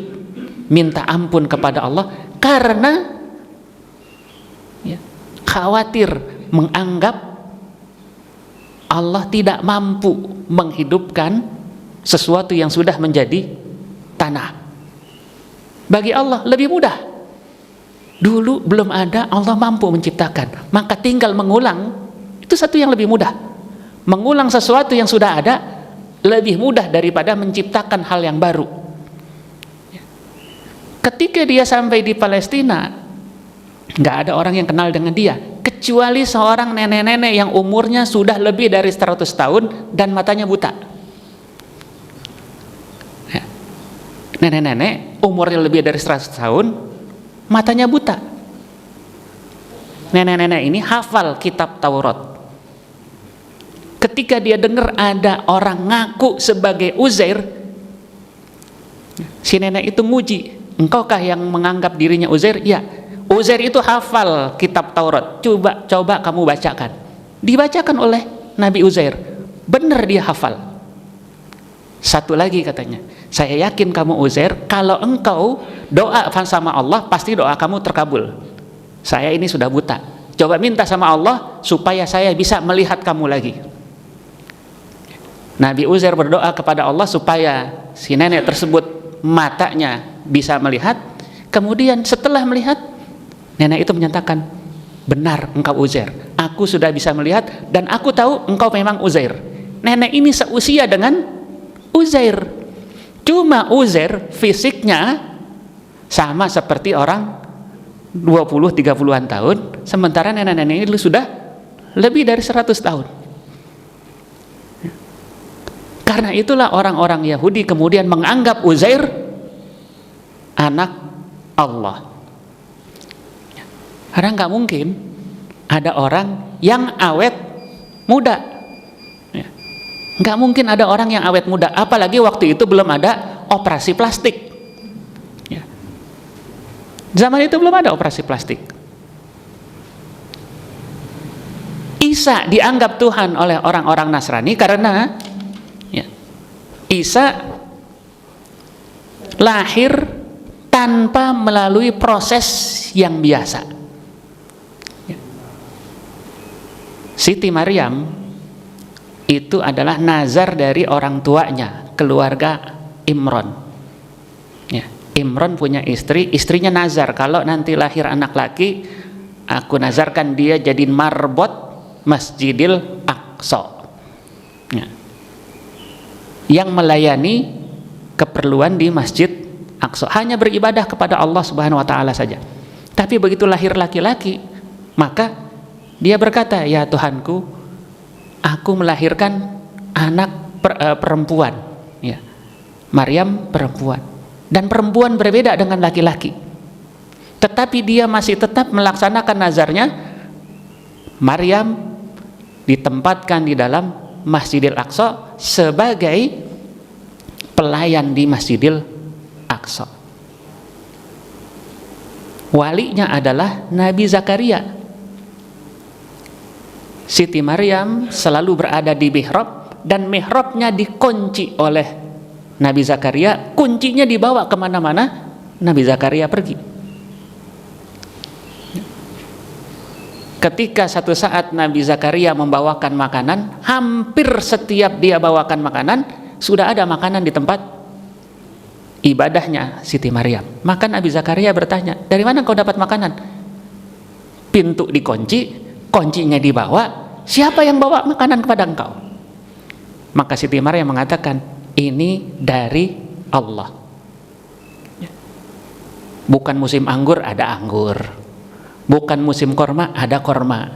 minta ampun kepada Allah karena khawatir, menganggap Allah tidak mampu menghidupkan sesuatu yang sudah menjadi tanah. Bagi Allah lebih mudah. Dulu belum ada, Allah mampu menciptakan, maka tinggal mengulang, itu satu yang lebih mudah. Mengulang sesuatu yang sudah ada lebih mudah daripada menciptakan hal yang baru. Ketika dia sampai di Palestina, nggak ada orang yang kenal dengan dia, kecuali seorang nenek-nenek yang umurnya sudah lebih dari 100 tahun dan matanya buta. Nenek-nenek umurnya lebih dari 100 tahun, matanya buta. Nenek-nenek ini hafal kitab Taurat. Ketika dia dengar ada orang ngaku sebagai Uzair, si nenek itu nguji, engkaukah yang menganggap dirinya Uzair? Ya, Uzair itu hafal kitab Taurat. Coba kamu bacakan. Dibacakan oleh Nabi Uzair. Benar dia hafal. Satu lagi katanya, saya yakin kamu Uzair, kalau engkau doa sama Allah, pasti doa kamu terkabul. Saya ini sudah buta, coba minta sama Allah supaya saya bisa melihat kamu lagi. Nabi Uzair berdoa kepada Allah supaya si nenek tersebut matanya bisa melihat. Kemudian setelah melihat, nenek itu menyatakan, benar engkau Uzair, aku sudah bisa melihat dan aku tahu engkau memang Uzair. Nenek ini seusia dengan Uzair, cuma Uzair fisiknya sama seperti orang 20-30an tahun, sementara nenek-nenek ini sudah lebih dari 100 tahun. Karena itulah orang-orang Yahudi kemudian menganggap Uzair anak Allah. Karena nggak mungkin ada orang yang awet muda. Nggak mungkin ada orang yang awet muda, apalagi waktu itu belum ada operasi plastik. Zaman itu belum ada operasi plastik. Isa dianggap Tuhan oleh orang-orang Nasrani karena Isa lahir tanpa melalui proses yang biasa. Siti Maryam itu adalah nazar dari orang tuanya, keluarga Imron. Imron punya istri, istrinya nazar, kalau nanti lahir anak laki, aku nazarkan dia jadi marbot Masjidil Aqsa, yang melayani keperluan di Masjid Aqsa, hanya beribadah kepada Allah Subhanahu wa taala saja. Tapi begitu lahir laki-laki, maka dia berkata, ya Tuhanku, aku melahirkan anak perempuan, Maryam perempuan, dan perempuan berbeda dengan laki-laki. Tetapi dia masih tetap melaksanakan nazarnya. Maryam ditempatkan di dalam Masjidil Aqsa sebagai pelayan di Masjidil Aqsa. Walinya adalah Nabi Zakaria. Siti Maryam selalu berada di mihrab, dan mihrabnya dikunci oleh Nabi Zakaria. Kuncinya dibawa kemana-mana, Nabi Zakaria pergi. Ketika satu saat Nabi Zakaria membawakan makanan, hampir setiap dia bawakan makanan, sudah ada makanan di tempat ibadahnya Siti Maryam. Maka Nabi Zakaria bertanya, dari mana kau dapat makanan? Pintu dikunci, kuncinya dibawa, siapa yang bawa makanan kepada engkau? Maka Siti Maryam mengatakan, ini dari Allah. Bukan musim anggur, ada anggur. Bukan musim korma, ada korma.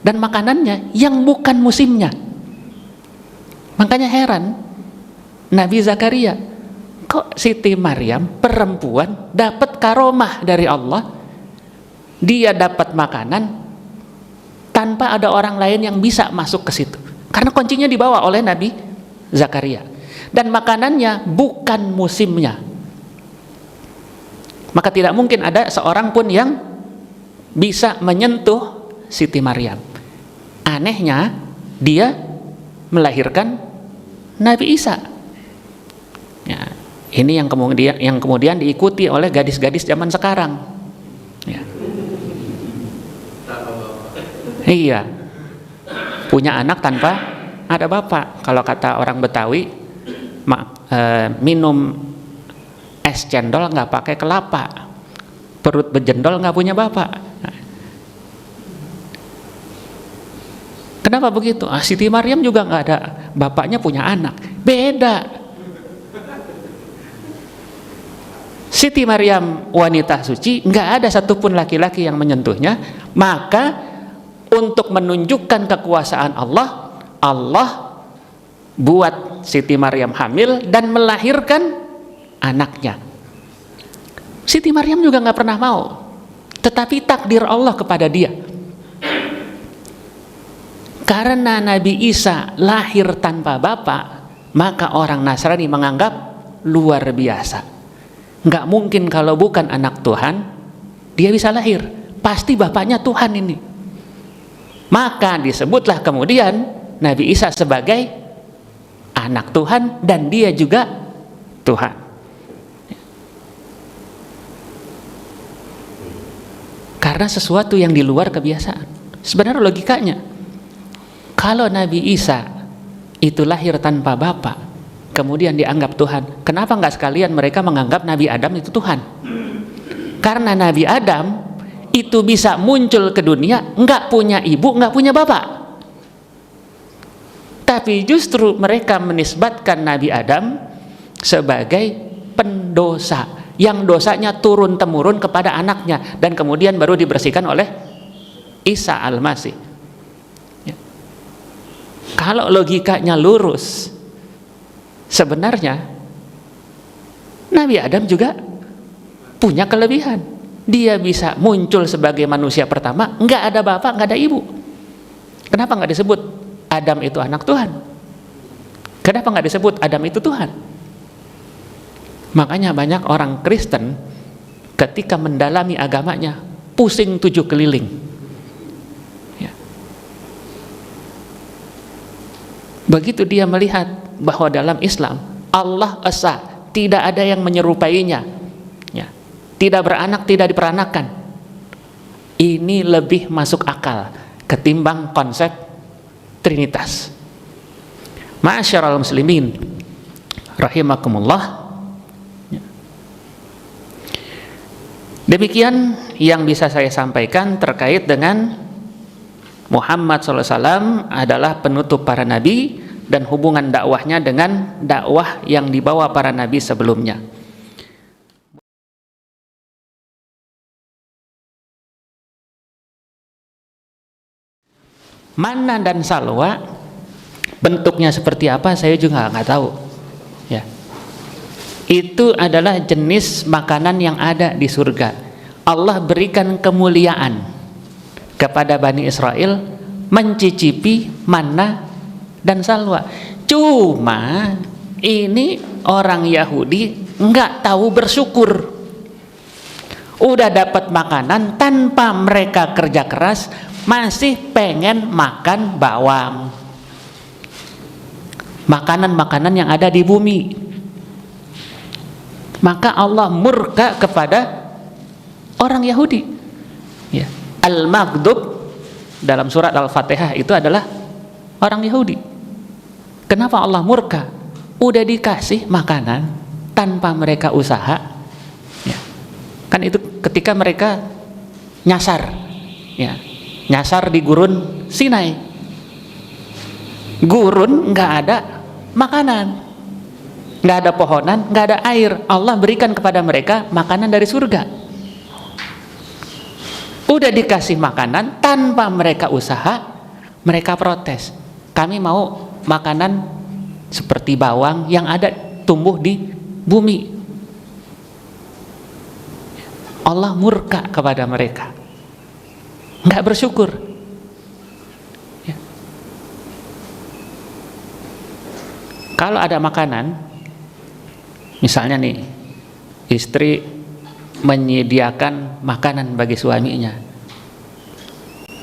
Dan makanannya yang bukan musimnya. Makanya heran Nabi Zakaria, kok Siti Maryam perempuan dapat karomah dari Allah, dia dapat makanan tanpa ada orang lain yang bisa masuk ke situ, karena kuncinya dibawa oleh Nabi Zakaria, dan makanannya bukan musimnya. Maka tidak mungkin ada seorang pun yang bisa menyentuh Siti Maryam. Anehnya dia melahirkan Nabi Isa. Ya, ini yang kemudian diikuti oleh gadis-gadis zaman sekarang. Ya. Iya, punya anak tanpa ada bapak. Kalau kata orang Betawi, minum es es cendol nggak pakai kelapa, perut bejendol nggak punya bapak. Kenapa begitu? Siti Maryam juga nggak ada bapaknya, punya anak. Beda. Siti Maryam wanita suci, nggak ada satupun laki-laki yang menyentuhnya. Maka untuk menunjukkan kekuasaan Allah, Allah buat Siti Maryam hamil dan melahirkan anaknya. Siti Maryam juga nggak pernah mau, tetapi takdir Allah kepada dia. Karena Nabi Isa lahir tanpa bapak, maka orang Nasrani menganggap luar biasa. Nggak mungkin kalau bukan anak Tuhan, dia bisa lahir. Pasti bapaknya Tuhan ini. Maka disebutlah kemudian Nabi Isa sebagai anak Tuhan dan dia juga Tuhan. Karena sesuatu yang di luar kebiasaan. Sebenarnya logikanya, kalau Nabi Isa itu lahir tanpa bapak, kemudian dianggap Tuhan, kenapa nggak sekalian mereka menganggap Nabi Adam itu Tuhan? Karena Nabi Adam itu bisa muncul ke dunia nggak punya ibu, nggak punya bapak, tapi justru mereka menisbatkan Nabi Adam sebagai pendosa yang dosanya turun-temurun kepada anaknya dan kemudian baru dibersihkan oleh Isa Al-Masih. Ya. Kalau logikanya lurus, sebenarnya Nabi Adam juga punya kelebihan. Dia bisa muncul sebagai manusia pertama, nggak ada bapak, nggak ada ibu. Kenapa nggak disebut Adam itu anak Tuhan? Kenapa nggak disebut Adam itu Tuhan? Makanya banyak orang Kristen ketika mendalami agamanya pusing 7 keliling. Ya. Begitu dia melihat bahwa dalam Islam Allah Esa, tidak ada yang menyerupainya, ya. Tidak beranak, tidak diperanakan. Ini lebih masuk akal ketimbang konsep Trinitas. Ma'asyiral muslimin rahimakumullah. Demikian yang bisa saya sampaikan terkait dengan Muhammad SAW adalah penutup para nabi dan hubungan dakwahnya dengan dakwah yang dibawa para nabi sebelumnya. Manna dan salwa bentuknya seperti apa saya juga nggak tahu. Ya. Itu adalah jenis makanan yang ada di surga. Allah berikan kemuliaan kepada Bani Israel mencicipi manna dan salwa. Cuma ini orang Yahudi nggak tahu bersyukur. Udah dapat makanan tanpa mereka kerja keras, masih pengen makan bawang. Makanan-makanan yang ada di bumi. Maka Allah murka kepada orang Yahudi. Ya. Al-Maghdub dalam surat Al-Fatihah itu adalah orang Yahudi. Kenapa Allah murka? Udah dikasih makanan tanpa mereka usaha. Ya. Kan itu ketika mereka nyasar, ya, nyasar di gurun Sinai. Gurun nggak ada makanan. Nggak ada pohonan, nggak ada air. Allah berikan kepada mereka makanan dari surga. Udah dikasih makanan tanpa mereka usaha, mereka protes. Kami mau makanan seperti bawang yang ada tumbuh di bumi. Allah murka kepada mereka, nggak bersyukur. Ya. Kalau ada makanan, misalnya nih, istri menyediakan makanan bagi suaminya,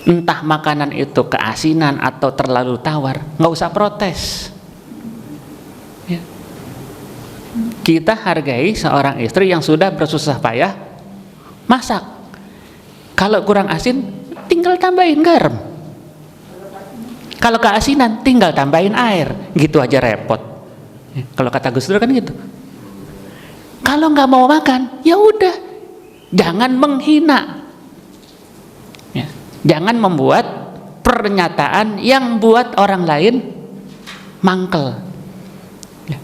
entah makanan itu keasinan atau terlalu tawar, nggak usah protes. Ya. Kita hargai seorang istri yang sudah bersusah payah masak. Kalau kurang asin, tinggal tambahin garam. Kalau keasinan, tinggal tambahin air. Gitu aja repot. Ya. Kalau kata Gus Dur kan gitu. Kalau nggak mau makan, ya udah, jangan menghina. Ya. Jangan membuat pernyataan yang buat orang lain mangkel. Ya.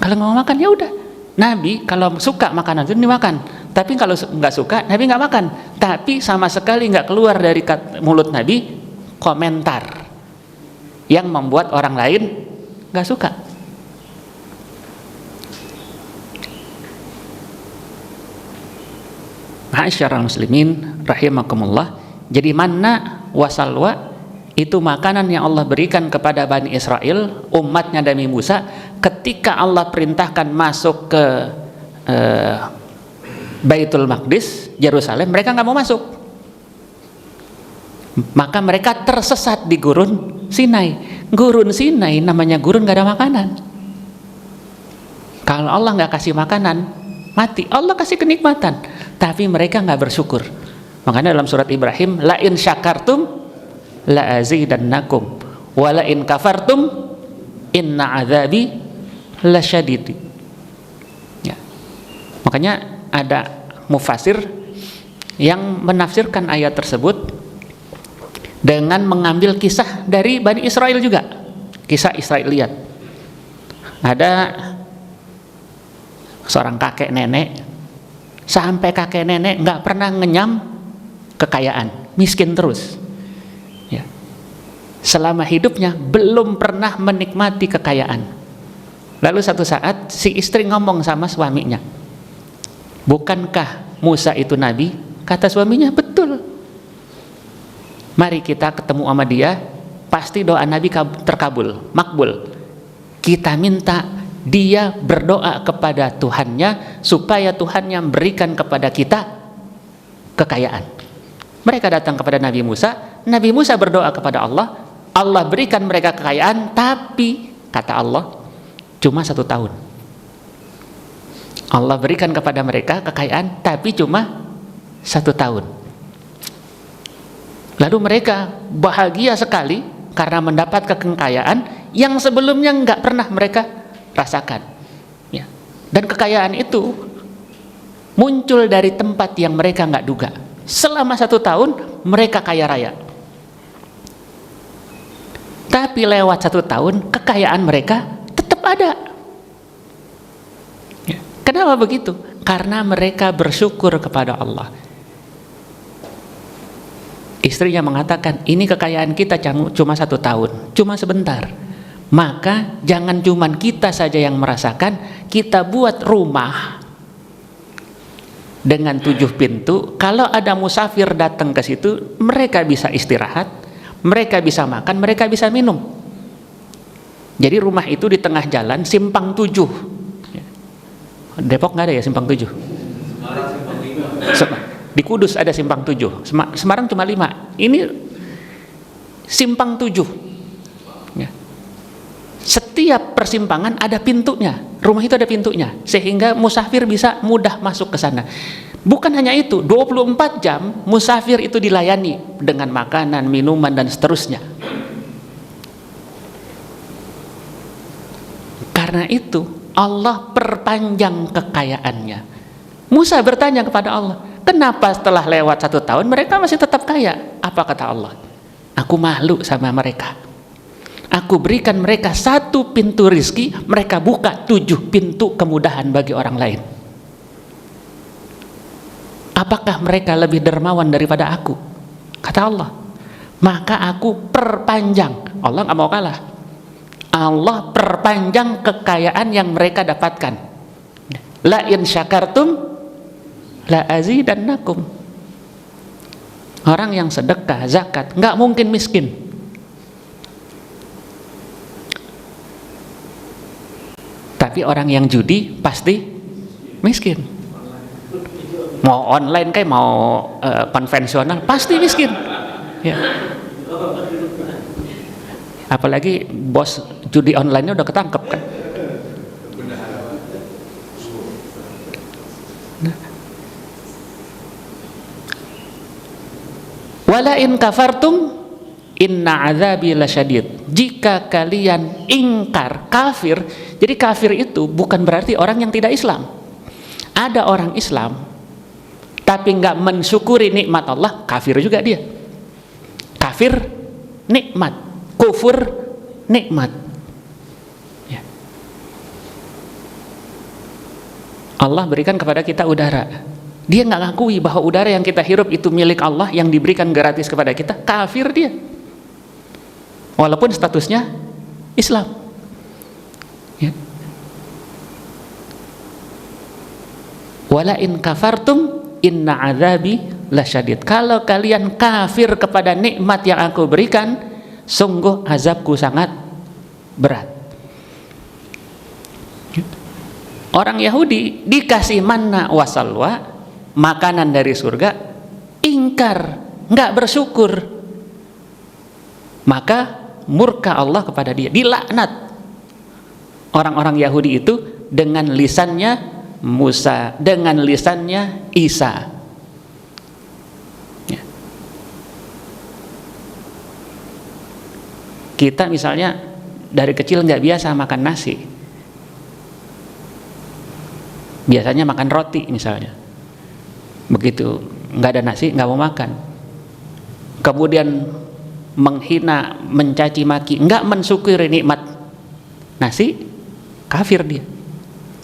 Kalau nggak mau makan, ya udah. Nabi kalau suka makanan itu dimakan, tapi kalau nggak suka, Nabi nggak makan. Tapi sama sekali nggak keluar dari mulut Nabi komentar yang membuat orang lain nggak suka. Ma'asyiral muslimin rahimakumullah. Jadi manna wasalwa itu makanan yang Allah berikan kepada Bani Israel, umatnya Nabi Musa, ketika Allah perintahkan masuk ke Baitul Maqdis, Yerusalem, mereka nggak mau masuk. Maka mereka tersesat di gurun Sinai. Gurun Sinai namanya gurun nggak ada makanan. Kalau Allah nggak kasih makanan, mati. Allah kasih kenikmatan, tapi mereka nggak bersyukur. Makanya dalam surat Ibrahim, la in syakartum la azidannakum wa la in kafartum inna azabi lasyadid. Ya. Makanya ada mufasir yang menafsirkan ayat tersebut dengan mengambil kisah dari Bani Israel juga, kisah Israiliyat. Ada seorang kakek nenek, sampai kakek nenek nggak pernah ngenyam kekayaan, miskin terus. Ya. Selama hidupnya belum pernah menikmati kekayaan. Lalu satu saat si istri ngomong sama suaminya, bukankah Musa itu nabi? Kata suaminya, betul. Mari kita ketemu sama dia, pasti doa nabi terkabul, makbul. Kita minta dia berdoa kepada Tuhannya supaya Tuhannya memberikan kepada kita kekayaan. Mereka datang kepada Nabi Musa berdoa kepada Allah, Allah berikan mereka kekayaan, tapi kata Allah cuma 1 tahun. Allah berikan kepada mereka kekayaan, tapi cuma 1 tahun. Lalu mereka bahagia sekali karena mendapat kekayaan yang sebelumnya nggak pernah mereka rasakan. Ya. Dan kekayaan itu muncul dari tempat yang mereka nggak duga. Selama 1 tahun mereka kaya raya, tapi lewat 1 tahun kekayaan mereka tetap ada. Ya. Kenapa begitu? Karena mereka bersyukur kepada Allah. Istrinya mengatakan, ini kekayaan kita cuma 1 tahun, cuma sebentar. Maka jangan cuma kita saja yang merasakan, kita buat rumah dengan 7 pintu. Kalau ada musafir datang ke situ, mereka bisa istirahat, mereka bisa makan, mereka bisa minum. Jadi rumah itu di tengah jalan, simpang 7. Depok nggak ada ya simpang 7? Di Kudus ada simpang 7, Semarang cuma 5. Ini simpang 7. Ya. Setiap persimpangan ada pintunya, rumah itu ada pintunya, sehingga musafir bisa mudah masuk ke sana. Bukan hanya itu, 24 jam musafir itu dilayani dengan makanan, minuman, dan seterusnya. Karena itu Allah perpanjang kekayaannya. Musa bertanya kepada Allah, kenapa setelah lewat 1 tahun mereka masih tetap kaya? Apa kata Allah? Aku malu sama mereka. Aku berikan mereka 1 pintu rizki, mereka buka 7 pintu kemudahan bagi orang lain. Apakah mereka lebih dermawan daripada aku? Kata Allah. Maka aku perpanjang. Allah nggak mau kalah. Allah perpanjang kekayaan yang mereka dapatkan. La in syakartum la azidannakum. Orang yang sedekah, zakat, nggak mungkin miskin. Tapi orang yang judi pasti miskin. Mau online kayak mau konvensional pasti miskin. Ya. Apalagi bos judi online-nya udah ketangkep kan. Wala in kafartum inna azabi lasyadid. Jika kalian ingkar, kafir. Jadi kafir itu bukan berarti orang yang tidak Islam. ada orang Islam tapi nggak mensyukuri nikmat Allah, kafir juga dia. Kafir nikmat, kufur nikmat. Ya. Allah berikan kepada kita udara, dia nggak ngakui bahwa udara yang kita hirup itu milik Allah yang diberikan gratis kepada kita, kafir dia. Walaupun statusnya Islam. Ya. Wala in kafartum inna azabi lasyadid. Kalau kalian kafir kepada nikmat yang aku berikan, sungguh azabku sangat berat. Orang Yahudi dikasih manna wasalwa, makanan dari surga, ingkar, nggak bersyukur, maka murka Allah kepada dia, dilaknat. Orang-orang Yahudi itu dengan lisannya Musa, dengan lisannya Isa. Ya. Kita misalnya dari kecil nggak biasa makan nasi, biasanya makan roti misalnya. Begitu nggak ada nasi nggak mau makan, kemudian menghina, mencaci maki, nggak mensyukuri nikmat nasi, kafir dia.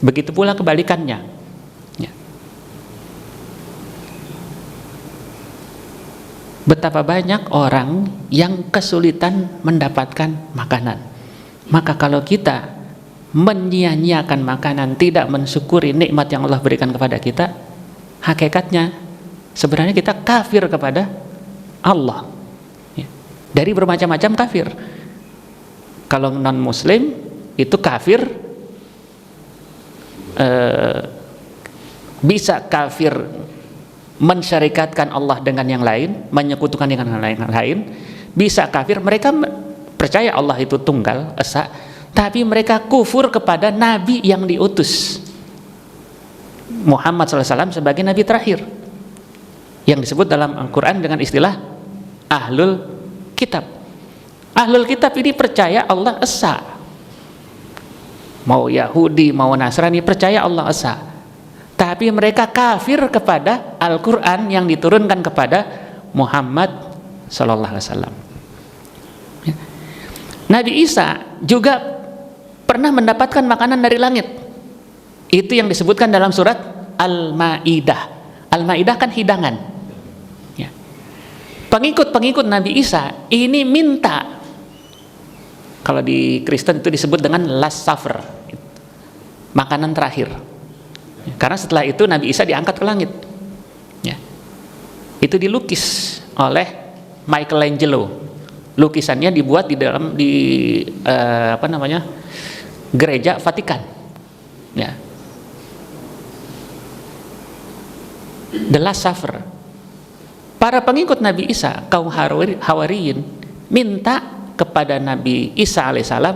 Begitu pula kebalikannya. Ya. Betapa banyak orang yang kesulitan mendapatkan makanan. Maka kalau kita menyia-nyiakan makanan, tidak mensyukuri nikmat yang Allah berikan kepada kita, hakikatnya sebenarnya kita kafir kepada Allah. Ya. Dari bermacam-macam kafir. Kalau non muslim itu kafir, bisa kafir mensyarikatkan Allah dengan yang lain, menyekutukan dengan yang lain. Bisa kafir, mereka percaya Allah itu tunggal, esa, tapi mereka kufur kepada nabi yang diutus, Muhammad SAW sebagai nabi terakhir, yang disebut dalam Al-Quran dengan istilah Ahlul Kitab. Ahlul Kitab ini percaya Allah esa. Mau Yahudi, mau Nasrani, percaya Allah esa. Tapi mereka kafir kepada Al-Quran yang diturunkan kepada Muhammad SAW. Ya. Nabi Isa juga pernah mendapatkan makanan dari langit. Itu yang disebutkan dalam surat Al-Ma'idah. Al-Ma'idah kan hidangan. Ya. Pengikut-pengikut Nabi Isa ini minta, kalau di Kristen itu disebut dengan last supper, makanan terakhir. Karena setelah itu Nabi Isa diangkat ke langit. Ya. Itu dilukis oleh Michelangelo. Lukisannya dibuat di dalam gereja Vatikan. Ya. The Last Supper. Para pengikut Nabi Isa, kaum Hawariyin, minta kepada Nabi Isa alaihissalam,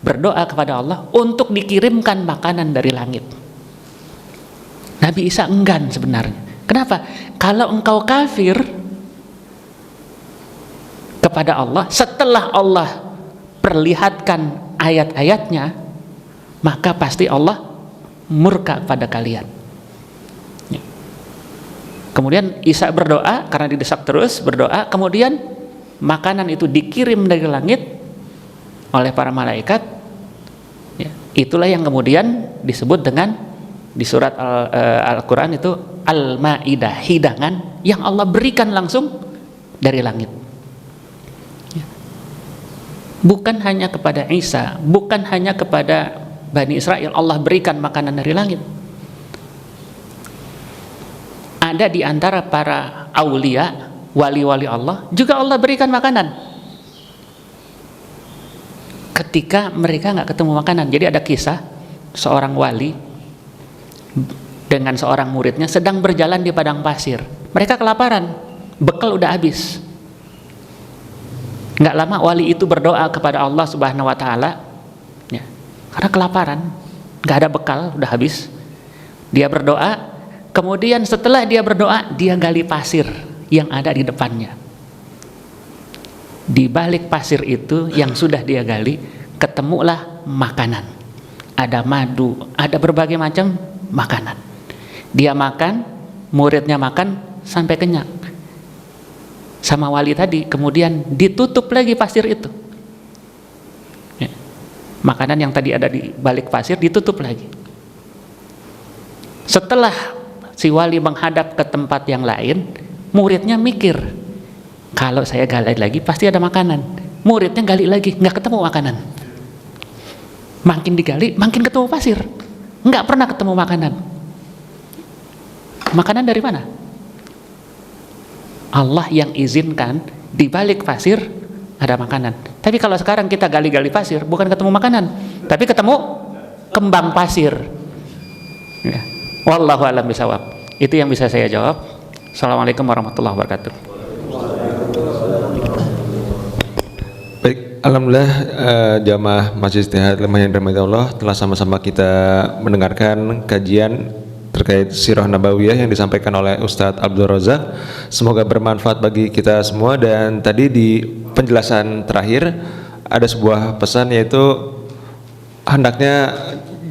berdoa kepada Allah untuk dikirimkan makanan dari langit. Nabi Isa enggan sebenarnya. Kenapa? Kalau engkau kafir kepada Allah setelah Allah perlihatkan ayat-ayatnya, maka pasti Allah murka pada kalian. Ya. Kemudian Isa berdoa, karena didesak terus berdoa, kemudian makanan itu dikirim dari langit oleh para malaikat. Ya, itulah yang kemudian disebut dengan di surat Al-Quran itu Al-Ma'idah, hidangan yang Allah berikan langsung dari langit. Ya. Bukan hanya kepada Isa, bukan hanya kepada Bani Israel Allah berikan makanan dari langit. Ada di antara para aulia, wali-wali Allah juga Allah berikan makanan ketika mereka nggak ketemu makanan. Jadi ada kisah seorang wali dengan seorang muridnya sedang berjalan di padang pasir. Mereka kelaparan, bekal udah habis. Nggak lama wali itu berdoa kepada Allah Subhanahu Wa Taala, ya, karena kelaparan, nggak ada bekal, udah habis. Dia berdoa, kemudian setelah dia berdoa, dia gali pasir yang ada di depannya. Di balik pasir itu yang sudah dia gali, ketemulah makanan. Ada madu, ada berbagai macam makanan. Dia makan, muridnya makan sampai kenyang. Sama wali tadi, kemudian ditutup lagi pasir itu. Ya. Makanan yang tadi ada di balik pasir ditutup lagi. Setelah si wali menghadap ke tempat yang lain, muridnya mikir, kalau saya gali lagi pasti ada makanan. Muridnya gali lagi, nggak ketemu makanan. Makin digali, makin ketemu pasir. Nggak pernah ketemu makanan. Makanan dari mana? Allah yang izinkan di balik pasir ada makanan. Tapi kalau sekarang kita gali-gali pasir, bukan ketemu makanan, tapi ketemu kembang pasir. Ya. Wallahu a'lam bishawab. Itu yang bisa saya jawab. Assalamualaikum warahmatullahi wabarakatuh.
Baik, alhamdulillah jamaah Masjid Ijtihad Halimah yang dirahmati Allah telah sama-sama kita mendengarkan kajian terkait Sirah Nabawiyah yang disampaikan oleh Ustadz Abdul Razak. Semoga bermanfaat bagi kita semua. Dan tadi di penjelasan terakhir ada sebuah pesan, yaitu hendaknya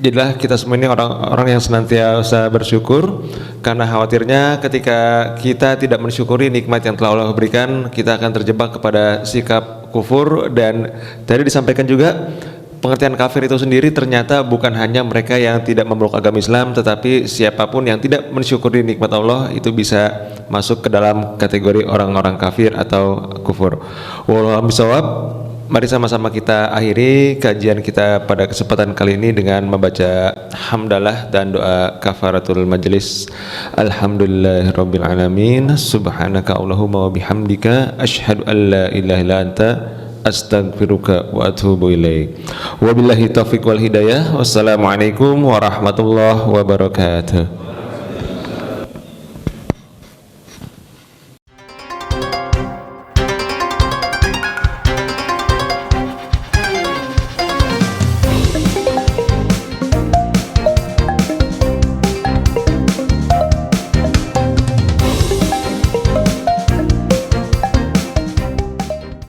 jadilah kita semua ini orang-orang yang senantiasa bersyukur, karena khawatirnya ketika kita tidak mensyukuri nikmat yang telah Allah berikan, kita akan terjebak kepada sikap kufur. Dan tadi disampaikan juga pengertian kafir itu sendiri ternyata bukan hanya mereka yang tidak memeluk agama Islam, tetapi siapapun yang tidak mensyukuri nikmat Allah itu bisa masuk ke dalam kategori orang-orang kafir atau kufur. Wallahu a'lam bishawab. Mari sama-sama kita akhiri kajian kita pada kesempatan kali ini dengan membaca hamdalah dan doa kafaratul majlis. Alhamdulillahirabbil alamin. Subhanaka Allahumma wa bihamdika asyhadu an la ilaha illa anta astaghfiruka wa atubu ilaik. Wabillahi taufiq wal hidayah. Wassalamualaikum warahmatullahi wabarakatuh.